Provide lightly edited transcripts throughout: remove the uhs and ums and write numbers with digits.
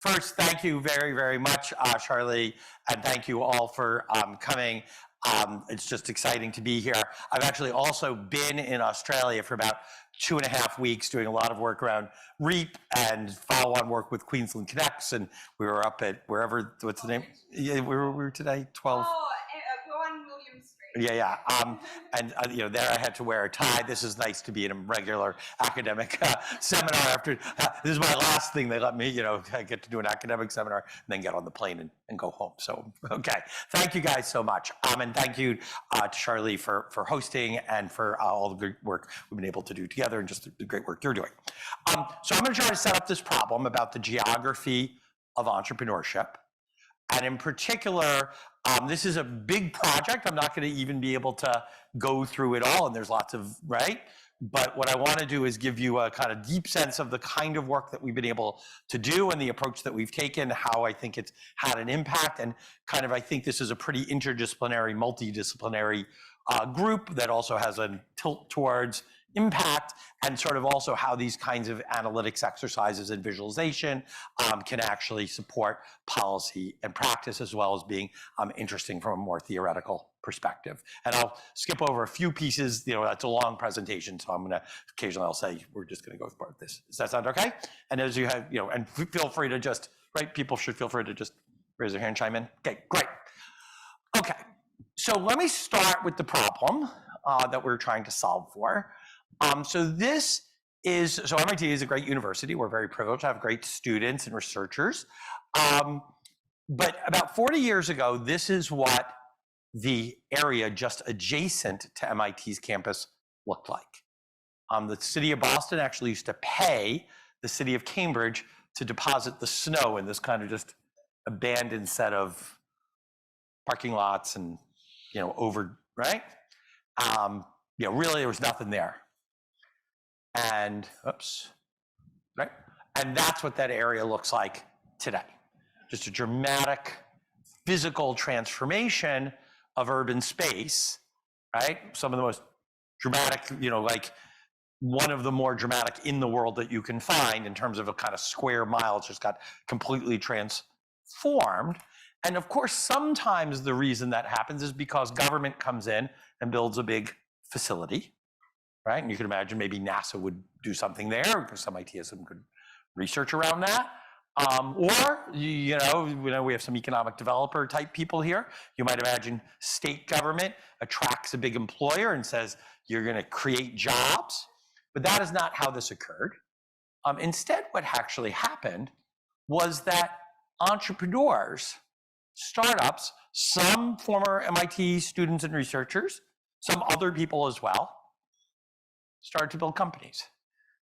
First, thank you very, very much, Charlie, and thank you all for coming. It's just exciting to be here. I've actually also been in Australia for about 2.5 weeks doing a lot of work around REAP and follow-on work with Queensland Connects, and we were up at wherever, what's the name? Yeah, we were today, 12. Oh, 1 William Street. Yeah. And there I had to wear a tie. This is nice to be in a regular academic seminar after, this is my last thing. They let me, I get to do an academic seminar and then get on the plane and go home. So, okay. Thank you guys so much. And thank you to Charlie for hosting and for all the great work we've been able to do together and just the great work you're doing. So I'm going to try to set up this problem about the geography of entrepreneurship. And in particular, this is a big project. I'm not going to even be able to go through it all, and there's lots of, right? But what I want to do is give you a kind of deep sense of the kind of work that we've been able to do and the approach that we've taken, how I think it's had an impact, and kind of I think this is a pretty interdisciplinary, multidisciplinary group that also has a tilt towards impact, and sort of also how these kinds of analytics exercises and visualization can actually support policy and practice, as well as being interesting from a more theoretical perspective. And I'll skip over a few pieces. That's a long presentation, so I'm going to occasionally I'll say we're just going to go with part of this. Does that sound okay? And as you have, and feel free to just, right? People should feel free to just raise their hand and chime in. Okay, great. Okay, so let me start with the problem that we're trying to solve for. So MIT is a great university. We're very privileged to have great students and researchers. But about 40 years ago, this is what the area just adjacent to MIT's campus looked like. The city of Boston actually used to pay the city of Cambridge to deposit the snow in this kind of just abandoned set of parking lots and, right? Really there was nothing there. And, right? And that's what that area looks like today. Just a dramatic physical transformation of urban space, right? Some of the most dramatic, like one of the more dramatic in the world that you can find in terms of a kind of square mile. It's just got completely transformed. And of course, sometimes the reason that happens is because government comes in and builds a big facility. Right? And you can imagine maybe NASA would do something there, because MIT has some good research around that. Or, we have some economic developer type people here. You might imagine state government attracts a big employer and says, you're going to create jobs. But that is not how this occurred. Instead, what actually happened was that entrepreneurs, startups, some former MIT students and researchers, some other people as well, started to build companies.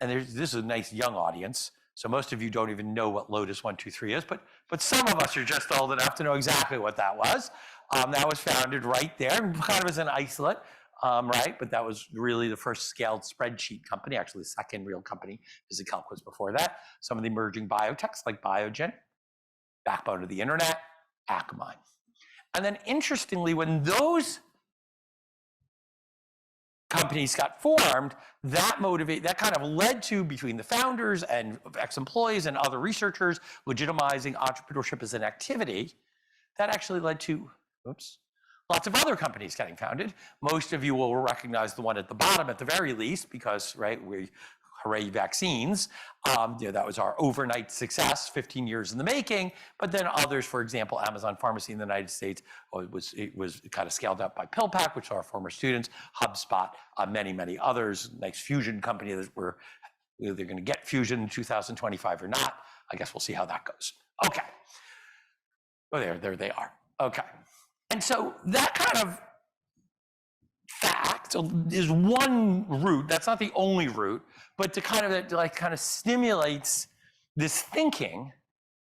And this is a nice young audience, so most of you don't even know what Lotus 123 is, but some of us are just old enough to know exactly what that was. That was founded right there, kind of as an isolate, right? But that was really the first scaled spreadsheet company, actually the second real company. VisiCalc was before that. Some of the emerging biotechs like Biogen, backbone of the internet, Akamai. And then interestingly, when those companies got formed, that kind of led to, between the founders and ex-employees and other researchers, legitimizing entrepreneurship as an activity. That actually led to, lots of other companies getting founded. Most of you will recognize the one at the bottom at the very least, because, right, hooray vaccines. That was our overnight success, 15 years in the making. But then others, for example, Amazon Pharmacy in the United States, it was kind of scaled up by PillPack, which are our former students, HubSpot, many, many others. Nice fusion company that they're going to get fusion in 2025 or not. I guess we'll see how that goes. Okay. Oh, there they are. Okay. And so that kind of fact is one route. That's not the only route, but to kind of stimulates this thinking,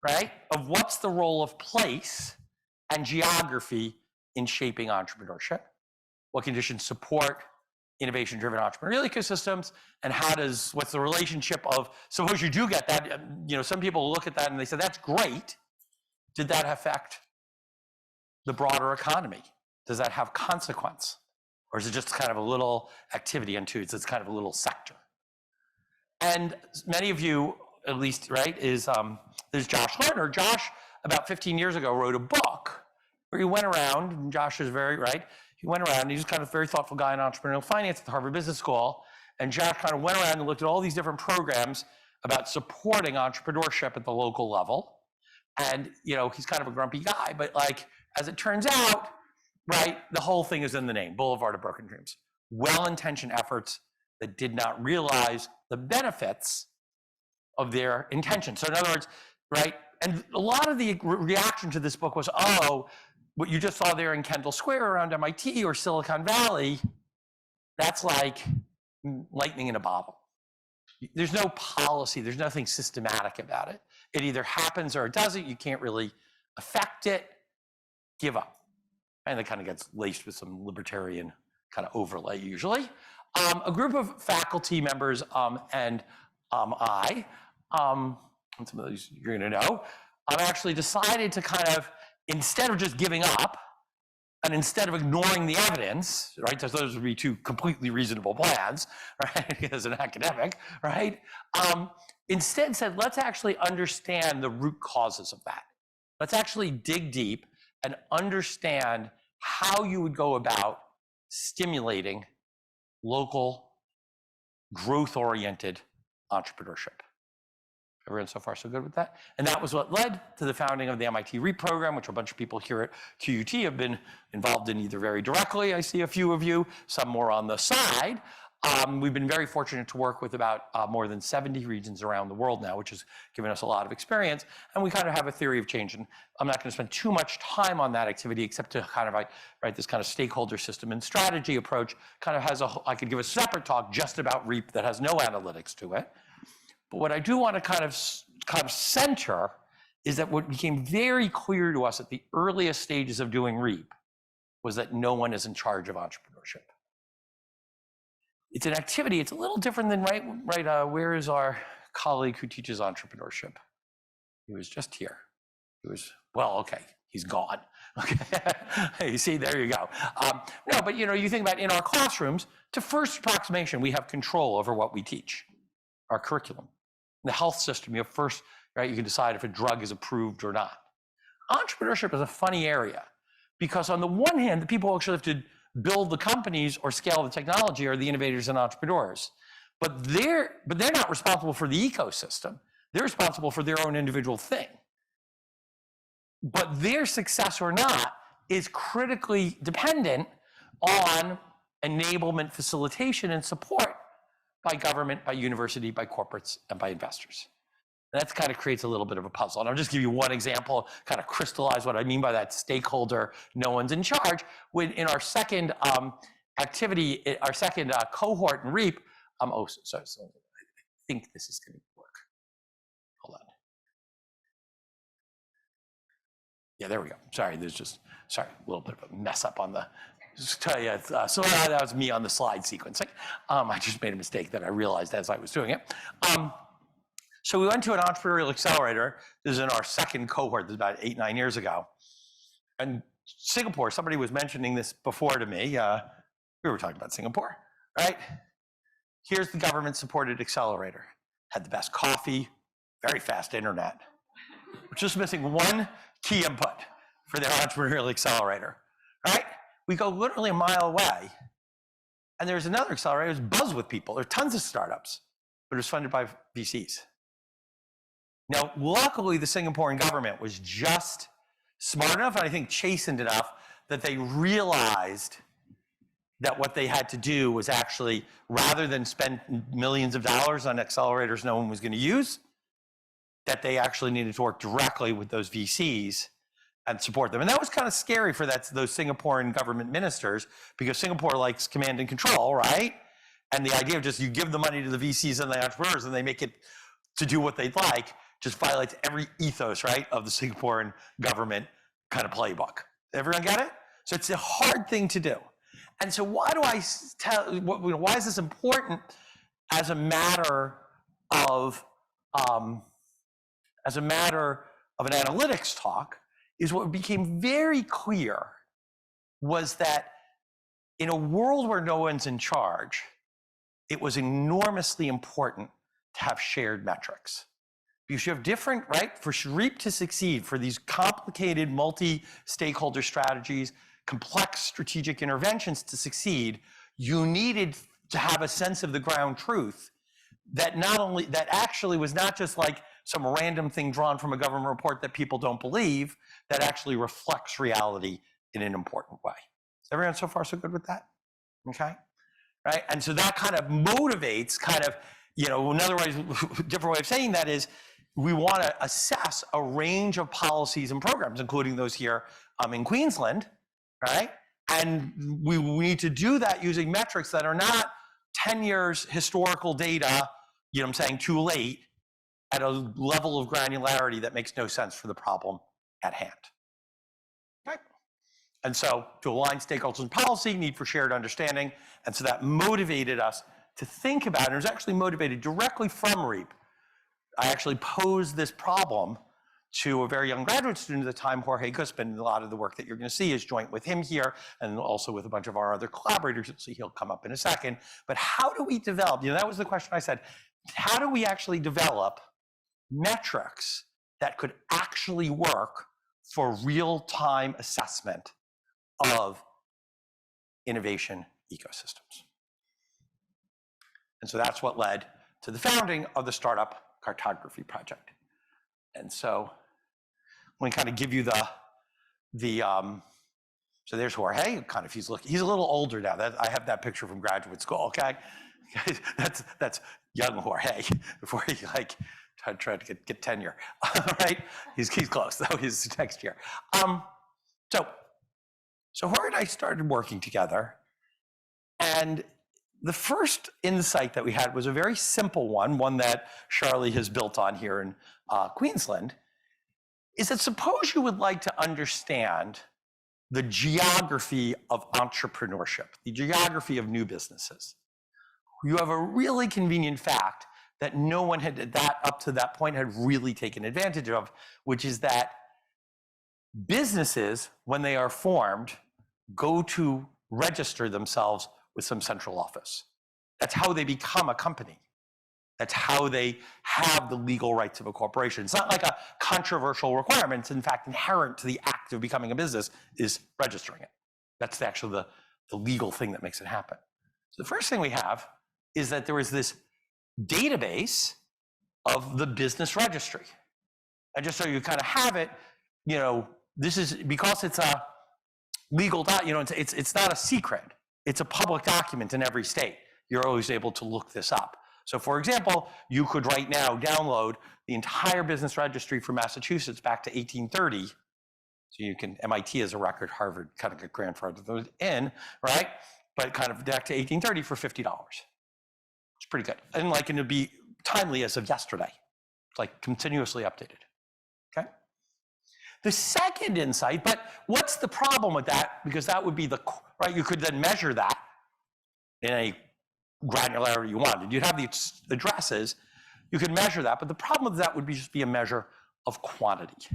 right, of what's the role of place and geography in shaping entrepreneurship, what conditions support innovation-driven entrepreneurial ecosystems, and what's the relationship of, suppose you do get that, some people look at that and they say, that's great. Did that affect the broader economy? Does that have consequence? Or is it just kind of a little activity unto it's kind of a little sector? And many of you at least, right, is there's Josh Lerner. Josh, about 15 years ago, wrote a book where he went around, and Josh is very, right, he went around, he's kind of a very thoughtful guy in entrepreneurial finance at the Harvard Business School, and Josh kind of went around and looked at all these different programs about supporting entrepreneurship at the local level. And, you know, he's kind of a grumpy guy, but like, as it turns out, right, the whole thing is in the name, Boulevard of Broken Dreams. Well-intentioned efforts that did not realize the benefits of their intention. So in other words, right, and a lot of the reaction to this book was, oh, what you just saw there in Kendall Square around MIT or Silicon Valley, that's like lightning in a bottle. There's no policy, there's nothing systematic about it. It either happens or it doesn't, you can't really affect it, give up. And it kind of gets laced with some libertarian kind of overlay usually. A group of faculty members and I, and some of those you're gonna know, actually decided to kind of, instead of just giving up, and instead of ignoring the evidence, right, because those would be two completely reasonable plans, right, as an academic, right, instead said, let's actually understand the root causes of that. Let's actually dig deep and understand how you would go about stimulating local, growth-oriented entrepreneurship. Everyone so far so good with that? And that was what led to the founding of the MIT REAP program, which a bunch of people here at QUT have been involved in either very directly, I see a few of you, some more on the side. We've been very fortunate to work with about more than 70 regions around the world now, which has given us a lot of experience. And we kind of have a theory of change. And I'm not going to spend too much time on that activity, except to kind of write this kind of stakeholder system and strategy approach kind of has I could give a separate talk just about REAP that has no analytics to it. But what I do want to kind of center is that what became very clear to us at the earliest stages of doing REAP was that no one is in charge of entrepreneurship. It's an activity, it's a little different than, where is our colleague who teaches entrepreneurship? He was just here. He was, well, okay, he's gone. Okay, you see, there you go. No, but you know, you think about in our classrooms, to first approximation, we have control over what we teach, our curriculum. In the health system, you have first, right, you can decide if a drug is approved or not. Entrepreneurship is a funny area because on the one hand, the people who actually have to build the companies or scale the technology are the innovators and entrepreneurs. But they're not responsible for the ecosystem. They're responsible for their own individual thing. But their success or not is critically dependent on enablement, facilitation, and support by government, by university, by corporates, and by investors. And that kind of creates a little bit of a puzzle. And I'll just give you one example, kind of crystallize what I mean by that stakeholder, no one's in charge. When in our second activity, our second cohort in REAP, so I think this is going to work. Hold on. Yeah, there we go. Sorry, there's just, a little bit of a mess up on the, just tell you, so that was me on the slide sequencing. I just made a mistake that I realized as I was doing it. So we went to an entrepreneurial accelerator. This is in our second cohort, this is about 8, 9 years ago. And Singapore, somebody was mentioning this before to me. We were talking about Singapore, right? Here's the government-supported accelerator. Had the best coffee, very fast internet. We're just missing one key input for their entrepreneurial accelerator, right? We go literally a mile away, and there's another accelerator, it's buzz with people. There are tons of startups, but it was funded by VCs. Now, luckily, the Singaporean government was just smart enough, and I think chastened enough, that they realized that what they had to do was actually, rather than spend millions of dollars on accelerators no one was going to use, that they actually needed to work directly with those VCs and support them. And that was kind of scary for those Singaporean government ministers, because Singapore likes command and control, right? And the idea of just you give the money to the VCs and the entrepreneurs and they make it to do what they'd like just violates every ethos, right, of the Singaporean government kind of playbook. Everyone get it? So it's a hard thing to do. And so why do I why is this important as a matter of an analytics talk? Is what became very clear was that in a world where no one's in charge, it was enormously important to have shared metrics. Because you have different, right? For REAP to succeed, for these complicated multi-stakeholder strategies, complex strategic interventions to succeed, you needed to have a sense of the ground truth that that actually was not just like some random thing drawn from a government report that people don't believe, that actually reflects reality in an important way. Is everyone so far so good with that? Okay, right? And so that kind of motivates another way, different way of saying that is we want to assess a range of policies and programs, including those here in Queensland, right? And we need to do that using metrics that are not 10 years historical data, too late, at a level of granularity that makes no sense for the problem at hand. Okay? And so to align stakeholders and policy, need for shared understanding. And so that motivated us to think about it. It was actually motivated directly from REAP. I actually posed this problem to a very young graduate student at the time, Jorge Guzman. A lot of the work that you're going to see is joint with him here and also with a bunch of our other collaborators. You'll see he'll come up in a second. But how do we develop? That was the question I said. How do we actually develop metrics that could actually work for real-time assessment of innovation ecosystems? And so that's what led to the founding of the startup cartography project. And so let me kind of give you so there's Jorge, he's a little older now. I have that picture from graduate school, okay? That's young Jorge before he tried to get tenure, right? He's close though, he's next year. So Jorge and I started working together, and the first insight that we had was a very simple one that Charlie has built on here in Queensland, is that suppose you would like to understand the geography of entrepreneurship, the geography of new businesses. You have a really convenient fact that no one had up to that point had really taken advantage of, which is that businesses, when they are formed, go to register themselves with some central office. That's how they become a company. That's how they have the legal rights of a corporation. It's not like a controversial requirement. It's in fact inherent to the act of becoming a business is registering it. That's actually the legal thing that makes it happen. So the first thing we have is that there is this database of the business registry. And just so you kind of have it, this is because it's a legal it's not a secret. It's a public document in every state. You're always able to look this up. So for example, you could right now download the entire business registry for Massachusetts back to 1830. So you can, MIT has a record, Harvard kind of got grandfathered in, right? But kind of back to 1830 for $50. It's pretty good. And it'll be timely as of yesterday. It's continuously updated, okay? The second insight, but what's the problem with that? Because that would be right, you could then measure that in a granularity you wanted. You'd have the addresses, you could measure that, but the problem with that would just be a measure of quantity.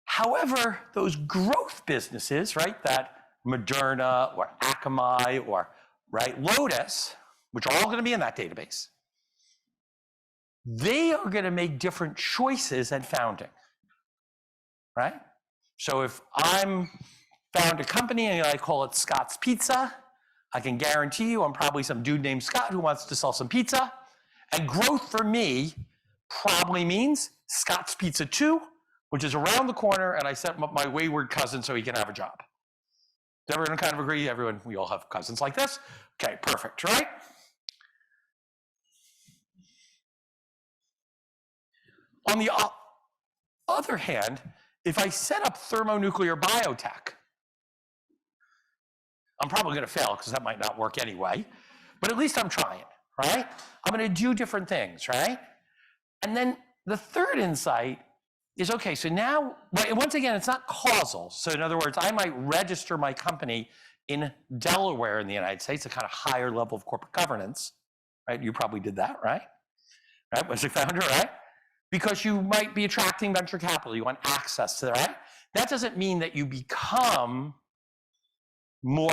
However, those growth businesses, right, that Moderna or Akamai or Lotus, which are all going to be in that database, they are going to make different choices at founding, right? So if I'm found a company and I call it Scott's Pizza, I can guarantee you I'm probably some dude named Scott who wants to sell some pizza. And growth for me probably means Scott's Pizza 2, which is around the corner, and I set up my wayward cousin so he can have a job. Does everyone kind of agree? Everyone, we all have cousins like this? Okay, perfect, right? On the other hand, if I set up thermonuclear biotech, I'm probably going to fail because that might not work anyway, but at least I'm trying, right? I'm going to do different things, right? And then the third insight is, okay, so now, once again, it's not causal. So in other words, I might register my company in Delaware in the United States, a kind of higher level of corporate governance, right? You probably did that, right? Right, as a founder, right? Because you might be attracting venture capital. You want access to that, right? That doesn't mean that you become you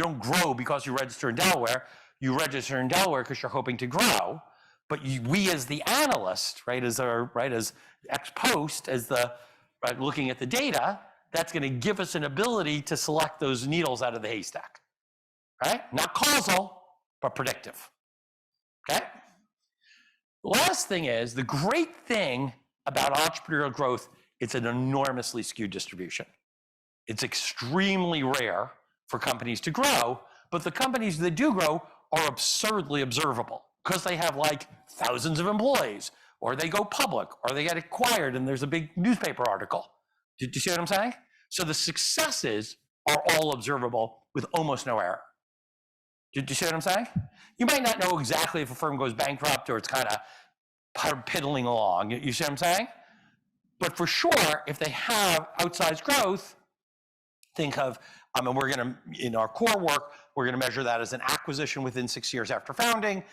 don't grow because you register in Delaware. You register in Delaware because you're hoping to grow. But we as the analyst, right, as ex post, as the looking at the data, that's going to give us an ability to select those needles out of the haystack, right? Not causal, but predictive. Okay. The last thing is the great thing about entrepreneurial growth. It's an enormously skewed distribution. It's extremely rare for companies to grow, but the companies that do grow are absurdly observable because they have like thousands of employees, or they go public, or they get acquired and there's a big newspaper article. Did you see what I'm saying? So the successes are all observable with almost no error. Did you see what I'm saying? You might not know exactly if a firm goes bankrupt or it's kind of piddling along. You see what I'm saying? But for sure, if they have outsized growth, think of, we're going to, in our core work, we're going to measure that as an acquisition within 6 years after founding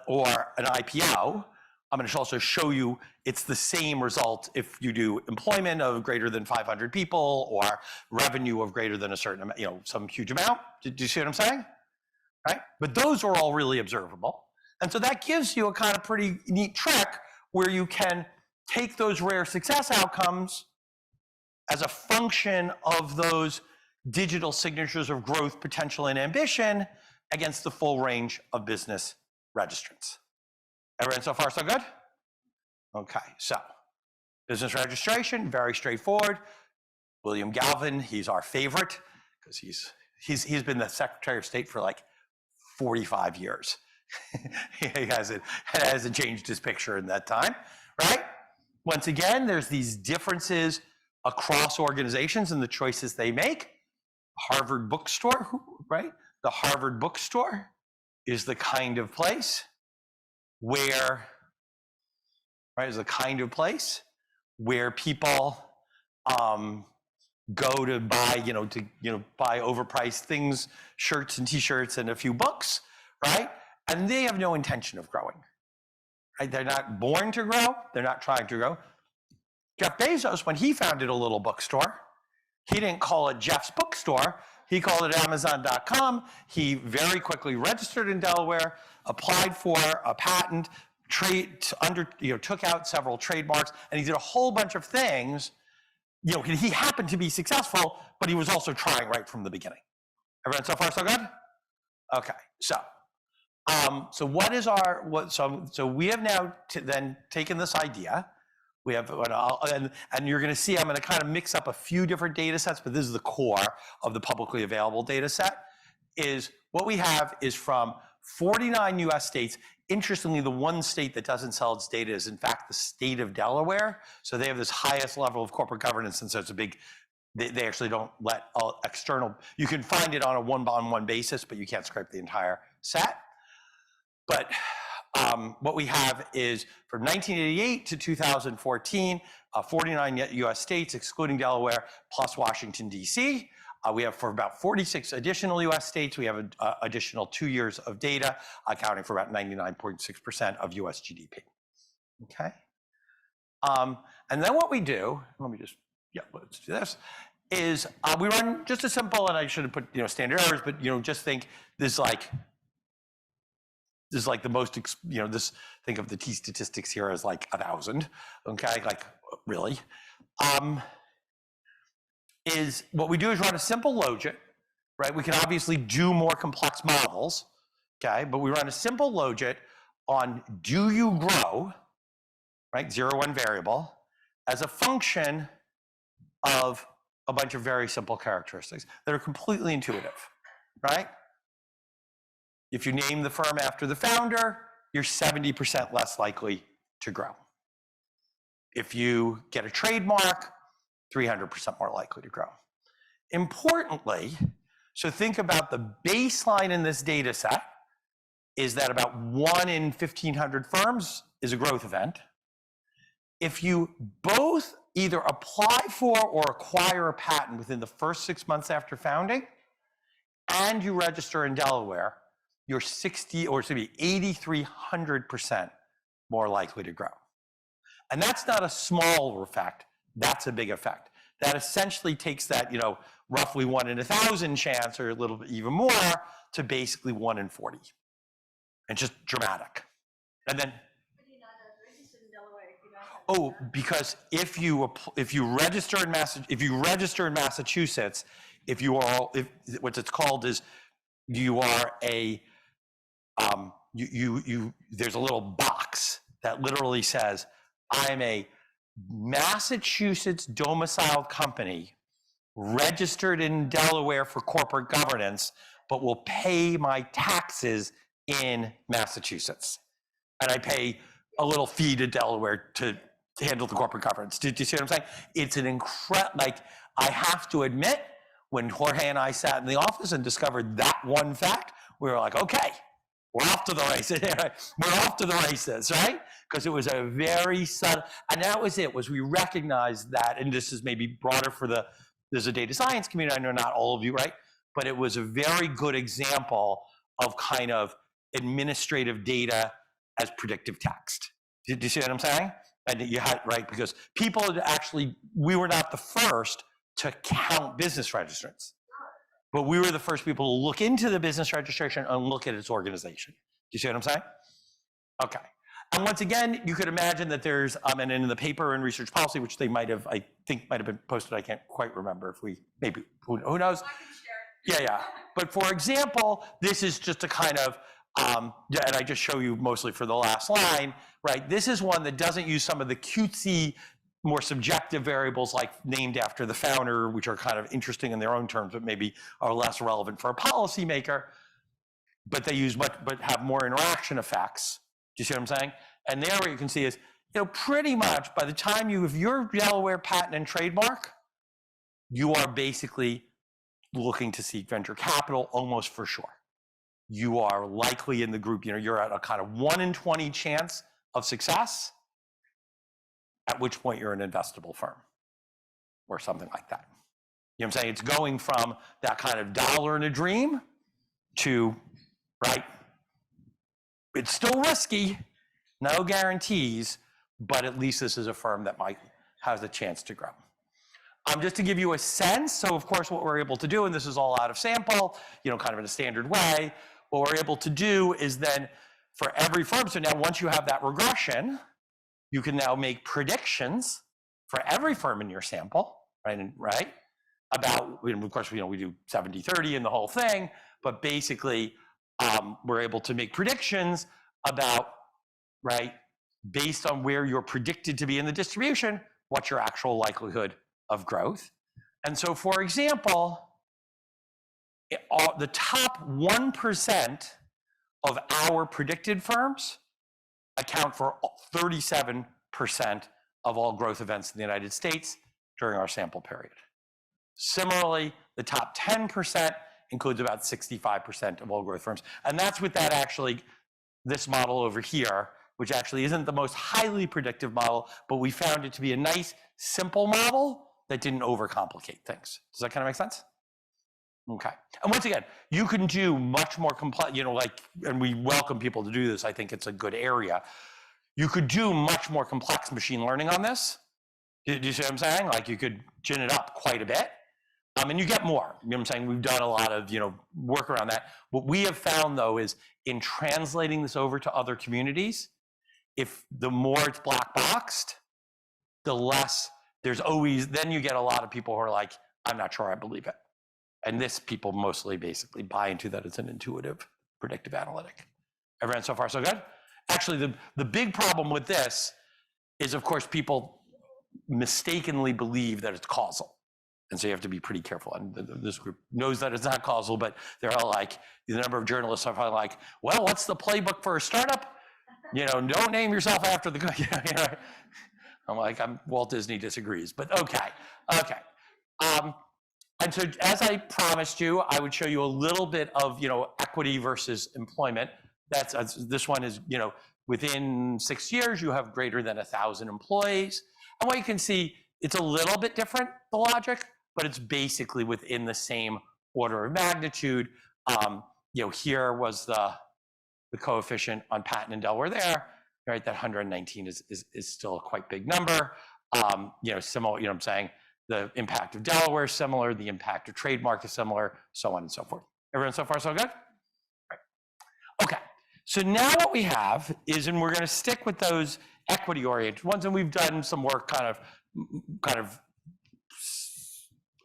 or an IPO. I'm going to also show you it's the same result if you do employment of greater than 500 people or revenue of greater than a certain amount, some huge amount. Did you see what I'm saying? Right? But those are all really observable. And so that gives you a kind of pretty neat trick where you can take those rare success outcomes as a function of those digital signatures of growth, potential, and ambition against the full range of business registrants. Everyone so far so good? Okay, so business registration, very straightforward. William Galvin, he's our favorite because he's been the Secretary of State for like 45 years. He hasn't changed his picture in that time, right? Once again, there's these differences across organizations and the choices they make. Harvard bookstore, right? The Harvard bookstore is the kind of place where, right, is the kind of place where people go to buy, buy overpriced things, shirts and t-shirts and a few books, right? And they have no intention of growing, right? They're not born to grow. They're not trying to grow. Jeff Bezos, when he founded a little bookstore, he didn't call it Jeff's Bookstore. He called it Amazon.com. He very quickly registered in Delaware, applied for a patent, took out several trademarks, and he did a whole bunch of things. He happened to be successful, but he was also trying right from the beginning. Everyone so far so good? Okay, so what is so we have now then taken this idea. We have, and you're going to see, I'm going to kind of mix up a few different data sets, but this is the core of the publicly available data set. Is what we have is from 49 US states. Interestingly, the one state that doesn't sell its data is in fact the state of Delaware. So they have this highest level of corporate governance, and so it's a big, they actually don't let external, you can find it on a one-on-one basis, but you can't scrape the entire set. But what we have is from 1988 to 2014, 49 US states, excluding Delaware, plus Washington, DC. We have for about 46 additional US states, we have an additional 2 years of data, accounting for about 99.6% of US GDP. Okay. And then what we do, let's do this, is we run just a simple, and I should have put standard errors, but just think this is like the most, think of the T statistics here as like 1,000, okay, like really. Is what we do is run a simple logit, right? We can obviously do more complex models, okay, but we run a simple logit on do you grow, right, 0, 1 variable, as a function of a bunch of very simple characteristics that are completely intuitive, right? If you name the firm after the founder, you're 70% less likely to grow. If you get a trademark, 300% more likely to grow. Importantly, so think about the baseline in this data set is that about 1 in 1,500 firms is a growth event. If you both either apply for or acquire a patent within the first 6 months after founding, and you register in Delaware, you're 8,300% more likely to grow. And that's not a small effect, that's a big effect. That essentially takes that, roughly 1 in 1,000 chance, or a little bit even more, to basically 1 in 40. And just dramatic. And then Oh, because if you register in Massachusetts, what it's called is you are a there's a little box that literally says, I am a Massachusetts domiciled company registered in Delaware for corporate governance, but will pay my taxes in Massachusetts. And I pay a little fee to Delaware to handle the corporate governance. Do you see what I'm saying? It's an incredible, like, I have to admit, when Jorge and I sat in the office and discovered that one fact, we were like, okay, we're off to the races. We're off to the races, right? Because it was a very subtle, and that was it, was we recognized that, and this is maybe broader for there's a data science community, I know not all of you, right? But it was a very good example of kind of administrative data as predictive text. Do you see what I'm saying? And you had, right, because people actually, we were not the first to count business registrants, but we were the first people to look into the business registration and look at its organization. Do you see what I'm saying? Okay. And once again, you could imagine that there's, and in the paper and research policy, which they might have, I think might have been posted, I can't quite remember if we, maybe, who knows? Yeah. But for example, this is just a kind of, and I just show you mostly for the last line, right? This is one that doesn't use some of the cutesy, more subjective variables like named after the founder, which are kind of interesting in their own terms, but maybe are less relevant for a policymaker. But they use but have more interaction effects. Do you see what I'm saying? And there what you can see is, pretty much by the time if you're Delaware patent and trademark, you are basically looking to seek venture capital almost for sure. You are likely in the group, you're at a kind of 1 in 20 chance of success, at which point you're an investable firm or something like that. You know what I'm saying? It's going from that kind of dollar in a dream to, right? It's still risky, no guarantees, but at least this is a firm that has a chance to grow. Just to give you a sense, so of course what we're able to do, and this is all out of sample, kind of in a standard way, what we're able to do is then for every firm, so now once you have that regression, you can now make predictions for every firm in your sample, right? About, of course, we do 70-30 and the whole thing, but basically we're able to make predictions about, right, based on where you're predicted to be in the distribution, what's your actual likelihood of growth. And so, for example, the top 1% of our predicted firms account for 37% of all growth events in the United States during our sample period. Similarly, the top 10% includes about 65% of all growth firms. And that's with that actually, this model over here, which actually isn't the most highly predictive model, but we found it to be a nice, simple model that didn't overcomplicate things. Does that kind of make sense? Okay. And once again, you can do much more complex, and we welcome people to do this. I think it's a good area. You could do much more complex machine learning on this. Do you see what I'm saying? Like you could gin it up quite a bit. And you get more. You know what I'm saying? We've done a lot of, work around that. What we have found though is in translating this over to other communities, if the more it's black boxed, the less there's always, then you get a lot of people who are like, I'm not sure I believe it. And this people mostly basically buy into that it's an intuitive predictive analytic. Everyone so far so good? Actually, the big problem with this is, of course, people mistakenly believe that it's causal. And so you have to be pretty careful. And this group knows that it's not causal, but they're all like, the number of journalists are probably like, well, what's the playbook for a startup? Don't name yourself after the, I'm like, Walt Disney disagrees, but okay. And so as I promised you, I would show you a little bit of, equity versus employment. This one is, within 6 years, you have greater than 1,000 employees. And what you can see, it's a little bit different, the logic, but it's basically within the same order of magnitude. Here was the coefficient on patent in Delaware there, right? That 119 is still a quite big number. Similar, I'm saying the impact of Delaware is similar, the impact of trademark is similar, so on and so forth. Everyone so far so good? Right. Okay, so now what we have is, and we're gonna stick with those equity-oriented ones, and we've done some work kind of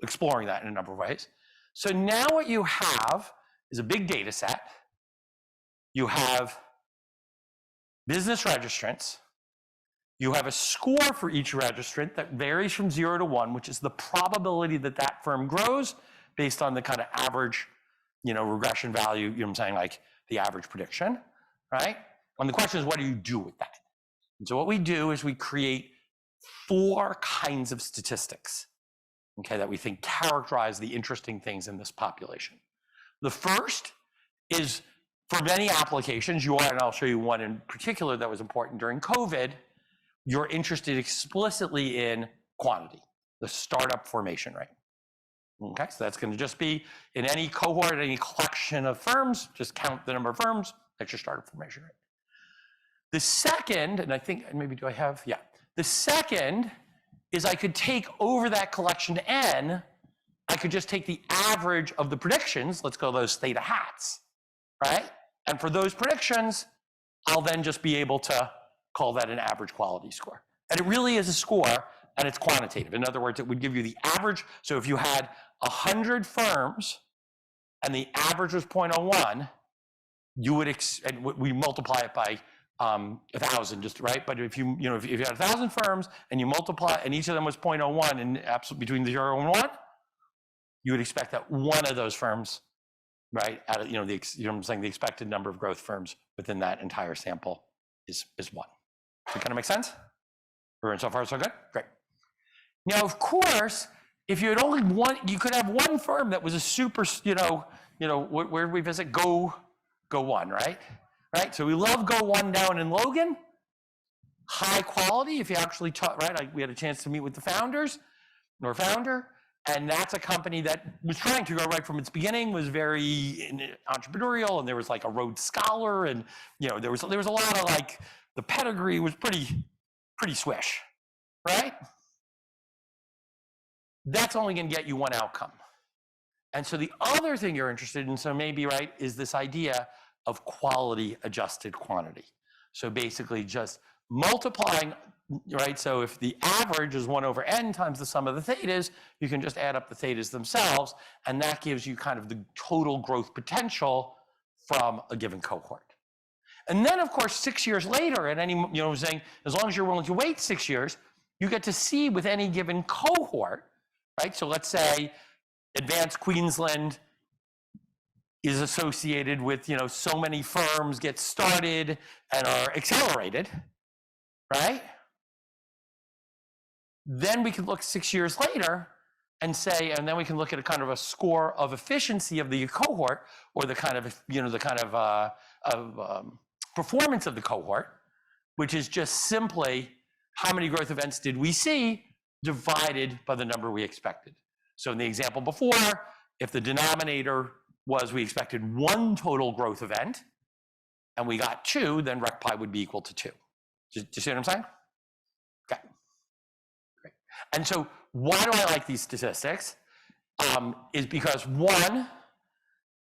exploring that in a number of ways. So now what you have is a big data set. You have business registrants. You have a score for each registrant that varies from 0 to 1, which is the probability that that firm grows based on the kind of average, regression value, what I'm saying, like the average prediction, right? And the question is, what do you do with that? And so what we do is we create 4 kinds of statistics, okay, that we think characterize the interesting things in this population. The first is, for many applications, and I'll show you one in particular that was important during COVID, you're interested explicitly in quantity, the startup formation rate. Okay, so that's going to just be in any cohort, any collection of firms, just count the number of firms, that's your startup formation rate. The second, and I think maybe the second is I could take over that collection N, I could just take the average of the predictions, let's call those theta hats, right? And for those predictions, I'll then just be able to call that an average quality score. And it really is a score, and it's quantitative. In other words, it would give you the average. So if you had 100 firms and the average was 0.01, you would, and we multiply it by 1,000, just right. But if you had 1,000 firms and you multiply, and each of them was 0.01, and between 0 and 1, you would expect that one of those firms, right, out of I'm saying the expected number of growth firms within that entire sample is 1. Does it kind of make sense? We're so far so good. Great. Now, of course, if you had only one, you could have one firm that was a super, where did we visit? Go One, right? Right. So we love Go One down in Logan. High quality. If you actually taught, right? We had a chance to meet with the founder, and that's a company that was trying to go right from its beginning, was very entrepreneurial, and there was like a Rhodes Scholar, and there was a lot of like the pedigree was pretty swish, right? That's only going to get you one outcome. And so the other thing you're interested in, so maybe, right, is this idea of quality adjusted quantity. So basically just multiplying, right? So if the average is 1 over n times the sum of the thetas, you can just add up the thetas themselves, and that gives you kind of the total growth potential from a given cohort. And then, of course, 6 years later, at any, saying, as long as you're willing to wait 6 years, you get to see with any given cohort, right? So let's say Advanced Queensland is associated with, so many firms get started and are accelerated, right? Then we can look 6 years later and say, and then we can look at a kind of a score of efficiency of the cohort, or the kind of, performance of the cohort, which is just simply how many growth events did we see divided by the number we expected. So in the example before, if the denominator was we expected 1 total growth event and we got 2, then RecPy would be equal to 2. Do you see what I'm saying? Okay, great. And so why do I like these statistics? Is because one,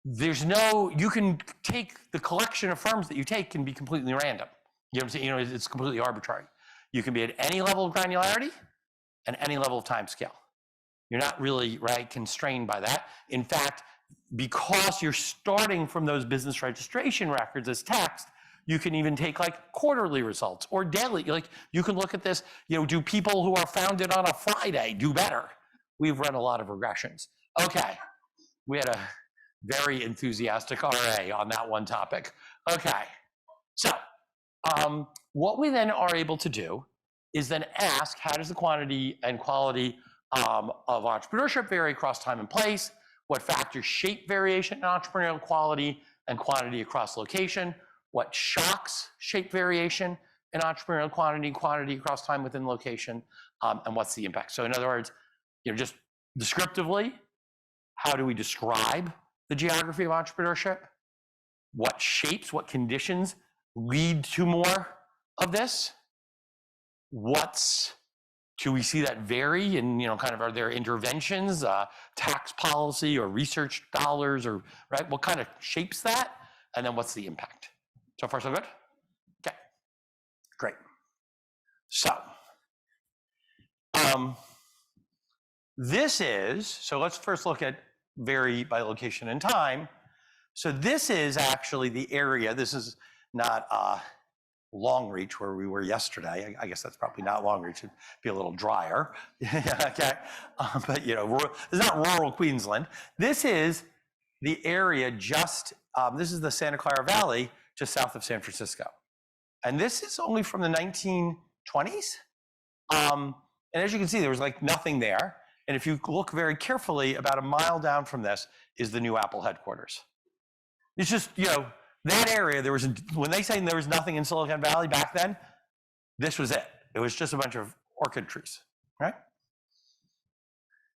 you can take the collection of firms that you take can be completely random. You know what I'm saying? It's completely arbitrary. You can be at any level of granularity and any level of time scale. You're not really, right, constrained by that. In fact, because you're starting from those business registration records as text, you can even take like quarterly results or daily. Like you can look at this, do people who are founded on a Friday do better? We've run a lot of regressions. Okay, we had a very enthusiastic RA on that one topic. Okay, so what we then are able to do is then ask, how does the quantity and quality of entrepreneurship vary across time and place? What factors shape variation in entrepreneurial quality and quantity across location? What shocks shape variation in entrepreneurial quantity across time within location? And what's the impact? So in other words, just descriptively, how do we describe the geography of entrepreneurship? What shapes, what conditions lead to more of this? Do we see that vary, and kind of are there interventions, tax policy or research dollars, or right? What kind of shapes that? And then what's the impact? So far so good? Okay, great. So, so let's first look at vary by location and time. So this is actually the area. This is not Longreach where we were yesterday. I guess that's probably not Longreach. It'd be a little drier. Okay, but you know, it's not rural Queensland. This is the area just. This is the Santa Clara Valley, just south of San Francisco, and this is only from the 1920s. And as you can see, there was like nothing there. And if you look very carefully, about a mile down from this is the new Apple headquarters. It's just, you know, that area, there was, when they say there was nothing in Silicon Valley back then, this was it. It was just a bunch of orchid trees, right?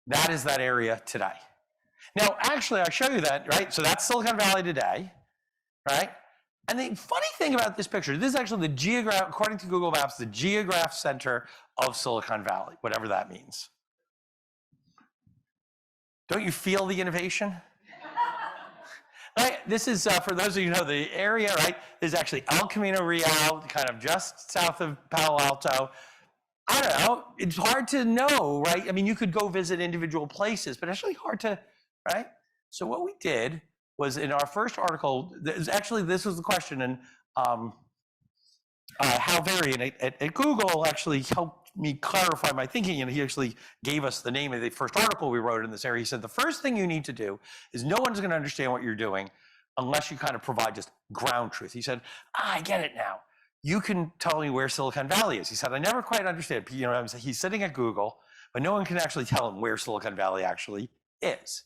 That is that area today. Now, actually, I show you that, right? So that's Silicon Valley today, right? And the funny thing about this picture, this is actually the geograph, according to Google Maps, the geograph center of Silicon Valley, whatever that means. Don't you feel the innovation? Right? This is, for those of you who know the area, right? This is actually El Camino Real, kind of just south of Palo Alto. I don't know, it's hard to know, right? I mean, you could go visit individual places, but it's really hard to, right? So what we did was in our first article, actually this was the question, and Hal Varian at Google actually helped me clarify my thinking, and he actually gave us the name of the first article we wrote in this area. He said, the first thing you need to do is no one's gonna understand what you're doing unless you kind of provide just ground truth. He said, I get it now. You can tell me where Silicon Valley is. He said, I never quite understand. You know, he's sitting at Google, but no one can actually tell him where Silicon Valley actually is.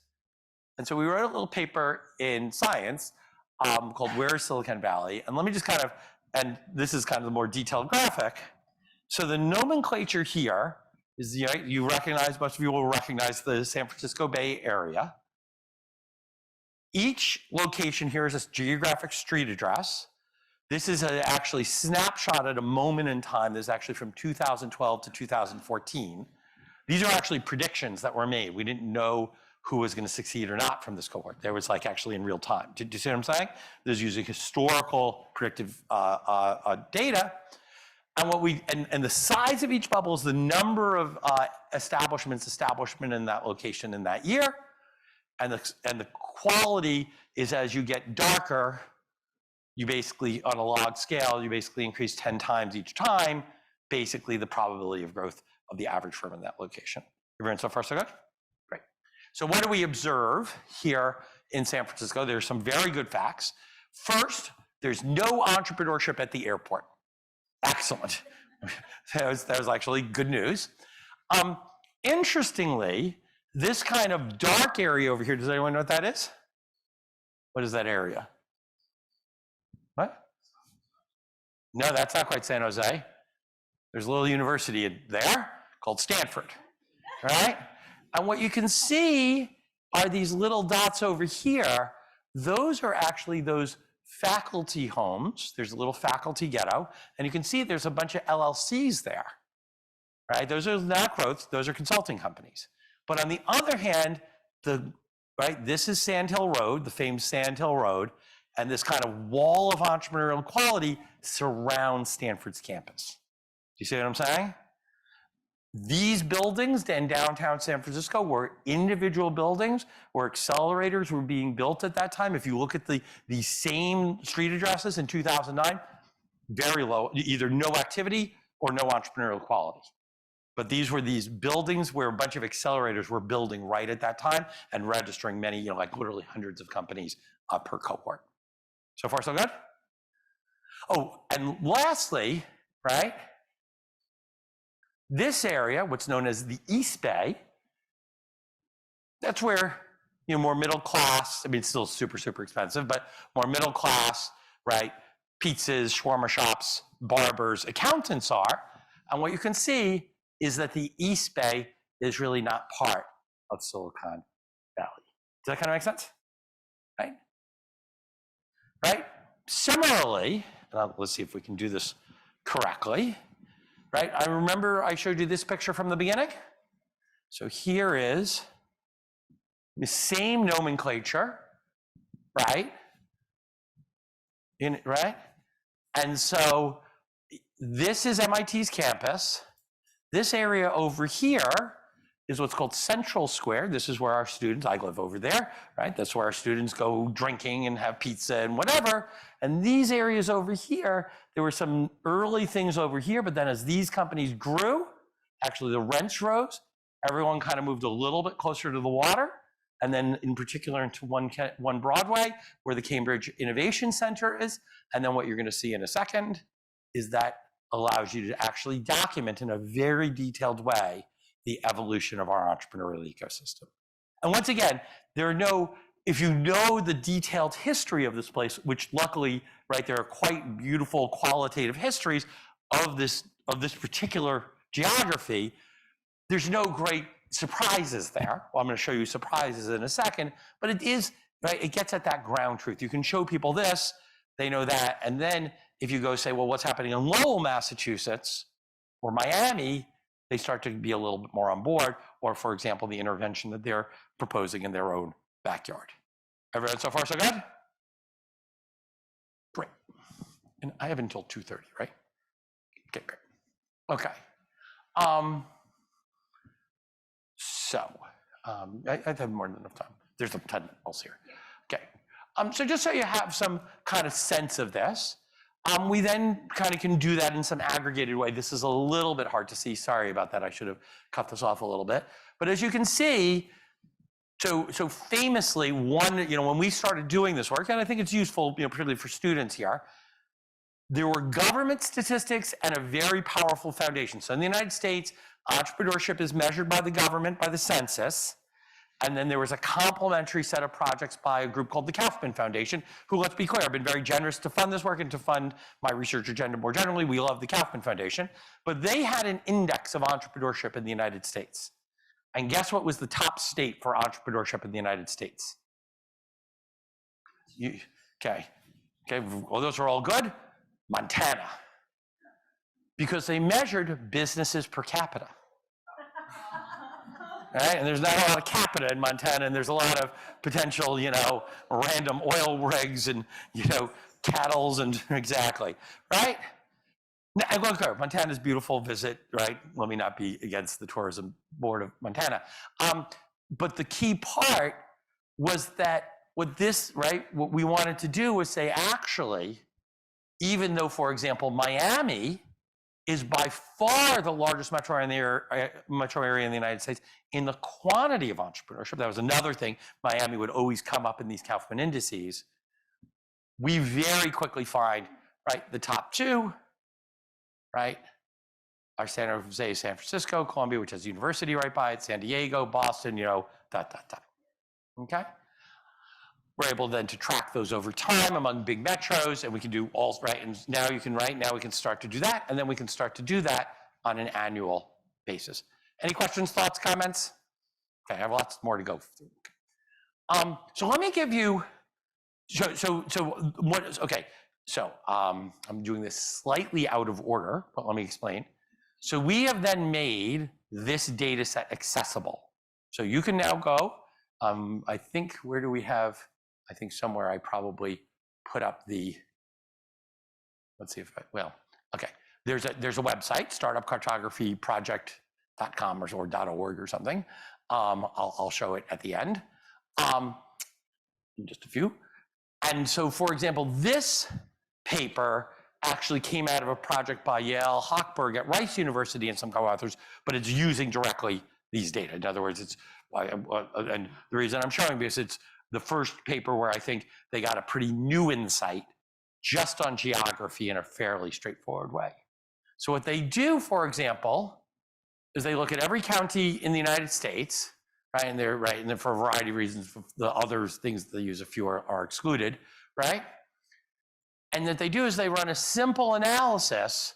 And so we wrote a little paper in Science called Where is Silicon Valley? And let me just kind of, and this is kind of the more detailed graphic. So the nomenclature here is, you recognize, most of you will recognize the San Francisco Bay Area. Each location here is a geographic street address. This is actually snapshot at a moment in time. This is actually from 2012 to 2014. These are actually predictions that were made. We didn't know who was going to succeed or not from this cohort. There was like actually in real time. Do you see what I'm saying? There's using historical predictive data. And what and the size of each bubble is the number of establishment in that location in that year. And the quality is as you get darker, you basically, on a log scale, you basically increase 10 times each time, basically the probability of growth of the average firm in that location. Everyone so far so good? Great. So what do we observe here in San Francisco? There's some very good facts. First, there's no entrepreneurship at the airport. Excellent. That was actually good news. Interestingly, this kind of dark area over here, does anyone know what that is? What is that area? What? No, that's not quite San Jose. There's a little university there called Stanford, right? And what you can see are these little dots over here. Those are actually those faculty homes. There's a little faculty ghetto, and you can see there's a bunch of LLCs there, right? Those are not growth, those are consulting companies. But on the other hand, this is Sand Hill Road, the famous Sand Hill Road, and this kind of wall of entrepreneurial quality surrounds Stanford's campus. Do you see what I'm saying? These buildings in downtown San Francisco were individual buildings where accelerators were being built at that time. If you look at the same street addresses in 2009, very low, either no activity or no entrepreneurial quality. But these were these buildings where a bunch of accelerators were building right at that time and registering many, like literally hundreds of companies per cohort. So far, so good? Oh, and lastly, right? This area, what's known as the East Bay, that's where, more middle class, I mean, it's still super, super expensive, but more middle class, right? Pizzas, shawarma shops, barbers, accountants are. And what you can see is that the East Bay is really not part of Silicon Valley. Does that kind of make sense? Right? Right? Similarly, let's see if we can do this correctly. Right? I remember I showed you this picture from the beginning. So here is the same nomenclature, right? Right? And so this is MIT's campus. This area over here is what's called Central Square. This is where our students, I live over there, right? That's where our students go drinking and have pizza and whatever. And these areas over here, there were some early things over here, but then as these companies grew, actually the rents rose, everyone kind of moved a little bit closer to the water. And then in particular into one Broadway, where the Cambridge Innovation Center is. And then what you're gonna see in a second is that allows you to actually document in a very detailed way the evolution of our entrepreneurial ecosystem. And once again, if you know the detailed history of this place, which luckily, right, there are quite beautiful qualitative histories of this particular geography, there's no great surprises there. Well, I'm going to show you surprises in a second, but it is, right, it gets at that ground truth. You can show people this, they know that, and then if you go say, well, what's happening in Lowell, Massachusetts, or Miami, they start to be a little bit more on board, or for example, the intervention that they're proposing in their own backyard. Everyone so far so good? Great. And I have until 2:30, right? Okay, great. Okay. I have more than enough time. There's 10 minutes here. Okay. So just so you have some kind of sense of this, we then kind of can do that in some aggregated way. This is a little bit hard to see. Sorry about that. I should have cut this off a little bit. But as you can see, so famously, when we started doing this work, and I think it's useful, particularly for students here, there were government statistics and a very powerful foundation. So in the United States, entrepreneurship is measured by the government, by the census. And then there was a complementary set of projects by a group called the Kaufman Foundation, who, let's be clear, have been very generous to fund this work and to fund my research agenda more generally. We love the Kaufman Foundation. But they had an index of entrepreneurship in the United States. And guess what was the top state for entrepreneurship in the United States? Okay, well, those are all good. Montana. Because they measured businesses per capita. Right? And there's not a lot of capita in Montana, and there's a lot of potential, random oil rigs and, cattles and exactly, right? Now, look, Montana's beautiful, visit, right? Let me not be against the Tourism Board of Montana. But the key part was that what we wanted to do was say, actually, even though, for example, Miami is by far the largest metro area in the United States in the quantity of entrepreneurship. That was another thing. Miami would always come up in these Kaufman indices. We very quickly find, right, the top two, right, are San Jose, San Francisco, Columbia, which has a university right by it, San Diego, Boston, okay? We're able then to track those over time among big metros, and we can do all, right, and now we can start to do that, and then we can start to do that on an annual basis. Any questions, thoughts, comments? Okay, I have lots more to go through. So let me give you, I'm doing this slightly out of order, but let me explain. So we have then made this data set accessible. So you can now go, I think, where do we have, I think somewhere I probably put up the, let's see if okay. There's a website, startupcartographyproject.com or .org or something. I'll show it at the end, in just a few. And so, for example, this paper actually came out of a project by Yael Hochberg at Rice University and some co-authors, but it's using directly these data. In other words, and the reason I'm showing this, it's the first paper where I think they got a pretty new insight just on geography in a fairly straightforward way. So what they do, for example, is they look at every county in the United States, right? And then for a variety of reasons, the other things that they use, a few are excluded, right? And what they do is they run a simple analysis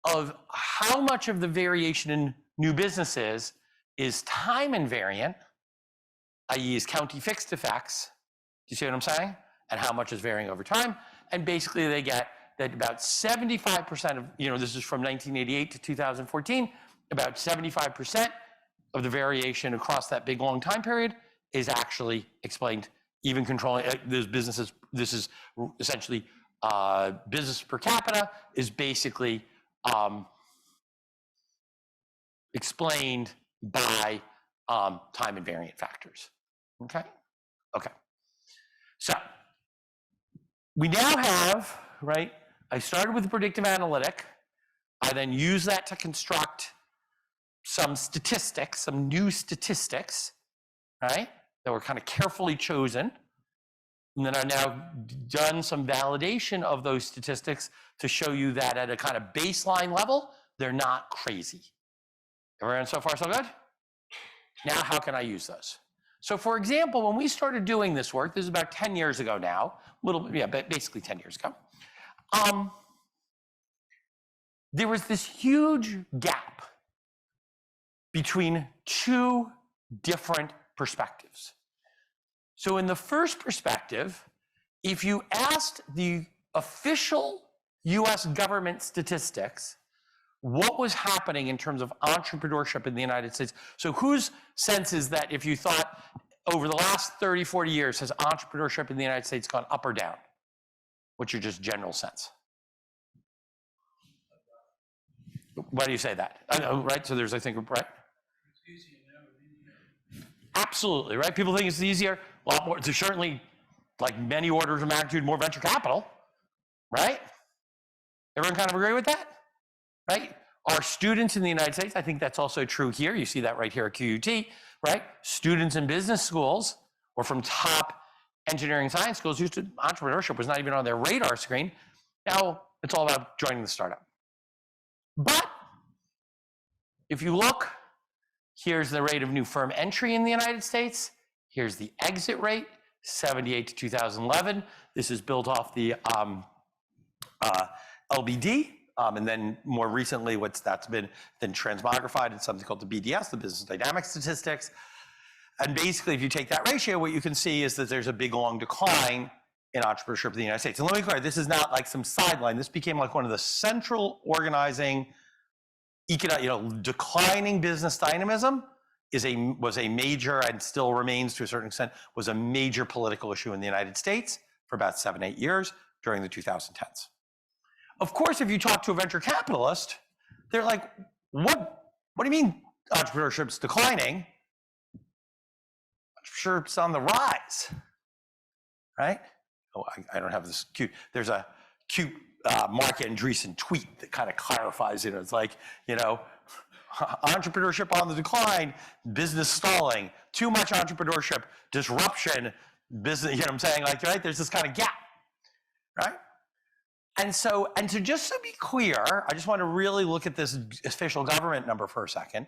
of how much of the variation in new businesses is time invariant, i.e. is county fixed effects. Do you see what I'm saying? And how much is varying over time? And basically they get that about 75% of, this is from 1988 to 2014, about 75% of the variation across that big long time period is actually explained, even controlling those businesses. This is essentially business per capita is basically explained by time invariant factors. Okay? Okay. So we now have, right, I started with predictive analytic. I then used that to construct some statistics, some new statistics, right, that were kind of carefully chosen. And then I've now done some validation of those statistics to show you that at a kind of baseline level, they're not crazy. Everyone so far so good? Now, how can I use those? So for example, when we started doing this work, this is about 10 years ago now, basically 10 years ago, there was this huge gap between two different perspectives. So in the first perspective, if you asked the official US government statistics what was happening in terms of entrepreneurship in the United States, so whose sense is that if you thought over the last 30, 40 years, has entrepreneurship in the United States gone up or down? What's your just general sense? Why do you say that? Right, so there's, I think, right? Absolutely, right? People think it's easier. A lot more, there's certainly like many orders of magnitude more venture capital, right? Everyone kind of agree with that, right? Our students in the United States, I think that's also true here. You see that right here at QUT, right? Students in business schools or from top engineering science schools used to, entrepreneurship was not even on their radar screen. Now it's all about joining the startup. But if you look, here's the rate of new firm entry in the United States. Here's the exit rate, 78 to 2011. This is built off the LBD, and then more recently, that's been then transmogrified in something called the BDS, the Business Dynamics Statistics. And basically, if you take that ratio, what you can see is that there's a big long decline in entrepreneurship in the United States. And let me be clear, this is not like some sideline. This became like one of the central organizing, declining business dynamism was a major, and still remains to a certain extent, was a major political issue in the United States for about 7, 8 years during the 2010s. Of course, if you talk to a venture capitalist, they're like, what do you mean entrepreneurship's declining? Entrepreneurship's on the rise, right? Oh, I don't have this cute. There's a cute Mark Andreessen tweet that kind of clarifies it. It's like, entrepreneurship on the decline, business stalling, too much entrepreneurship, disruption, business, I'm saying? Like, right? There's this kind of gap, right? And to just to be clear, I just want to really look at this official government number for a second.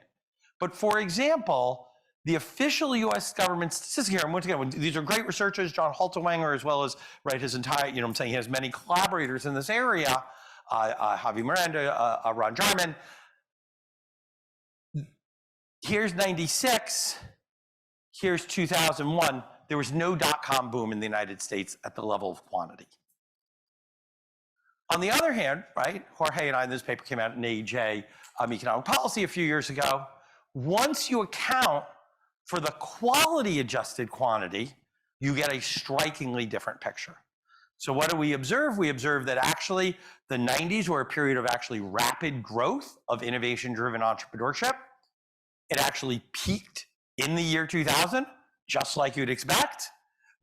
But for example, the official US government statistics here, and once again, these are great researchers, John Halterwanger, as well as, right, his entire, he has many collaborators in this area, Javi Miranda, Ron Jarman. Here's 96, here's 2001. There was no dot-com boom in the United States at the level of quantity. On the other hand, right, Jorge and I, this paper came out in AJ Economic Policy a few years ago. Once you account for the quality adjusted quantity, you get a strikingly different picture. So what do we observe? We observe that actually the 90s were a period of actually rapid growth of innovation-driven entrepreneurship. It actually peaked in the year 2000, just like you'd expect.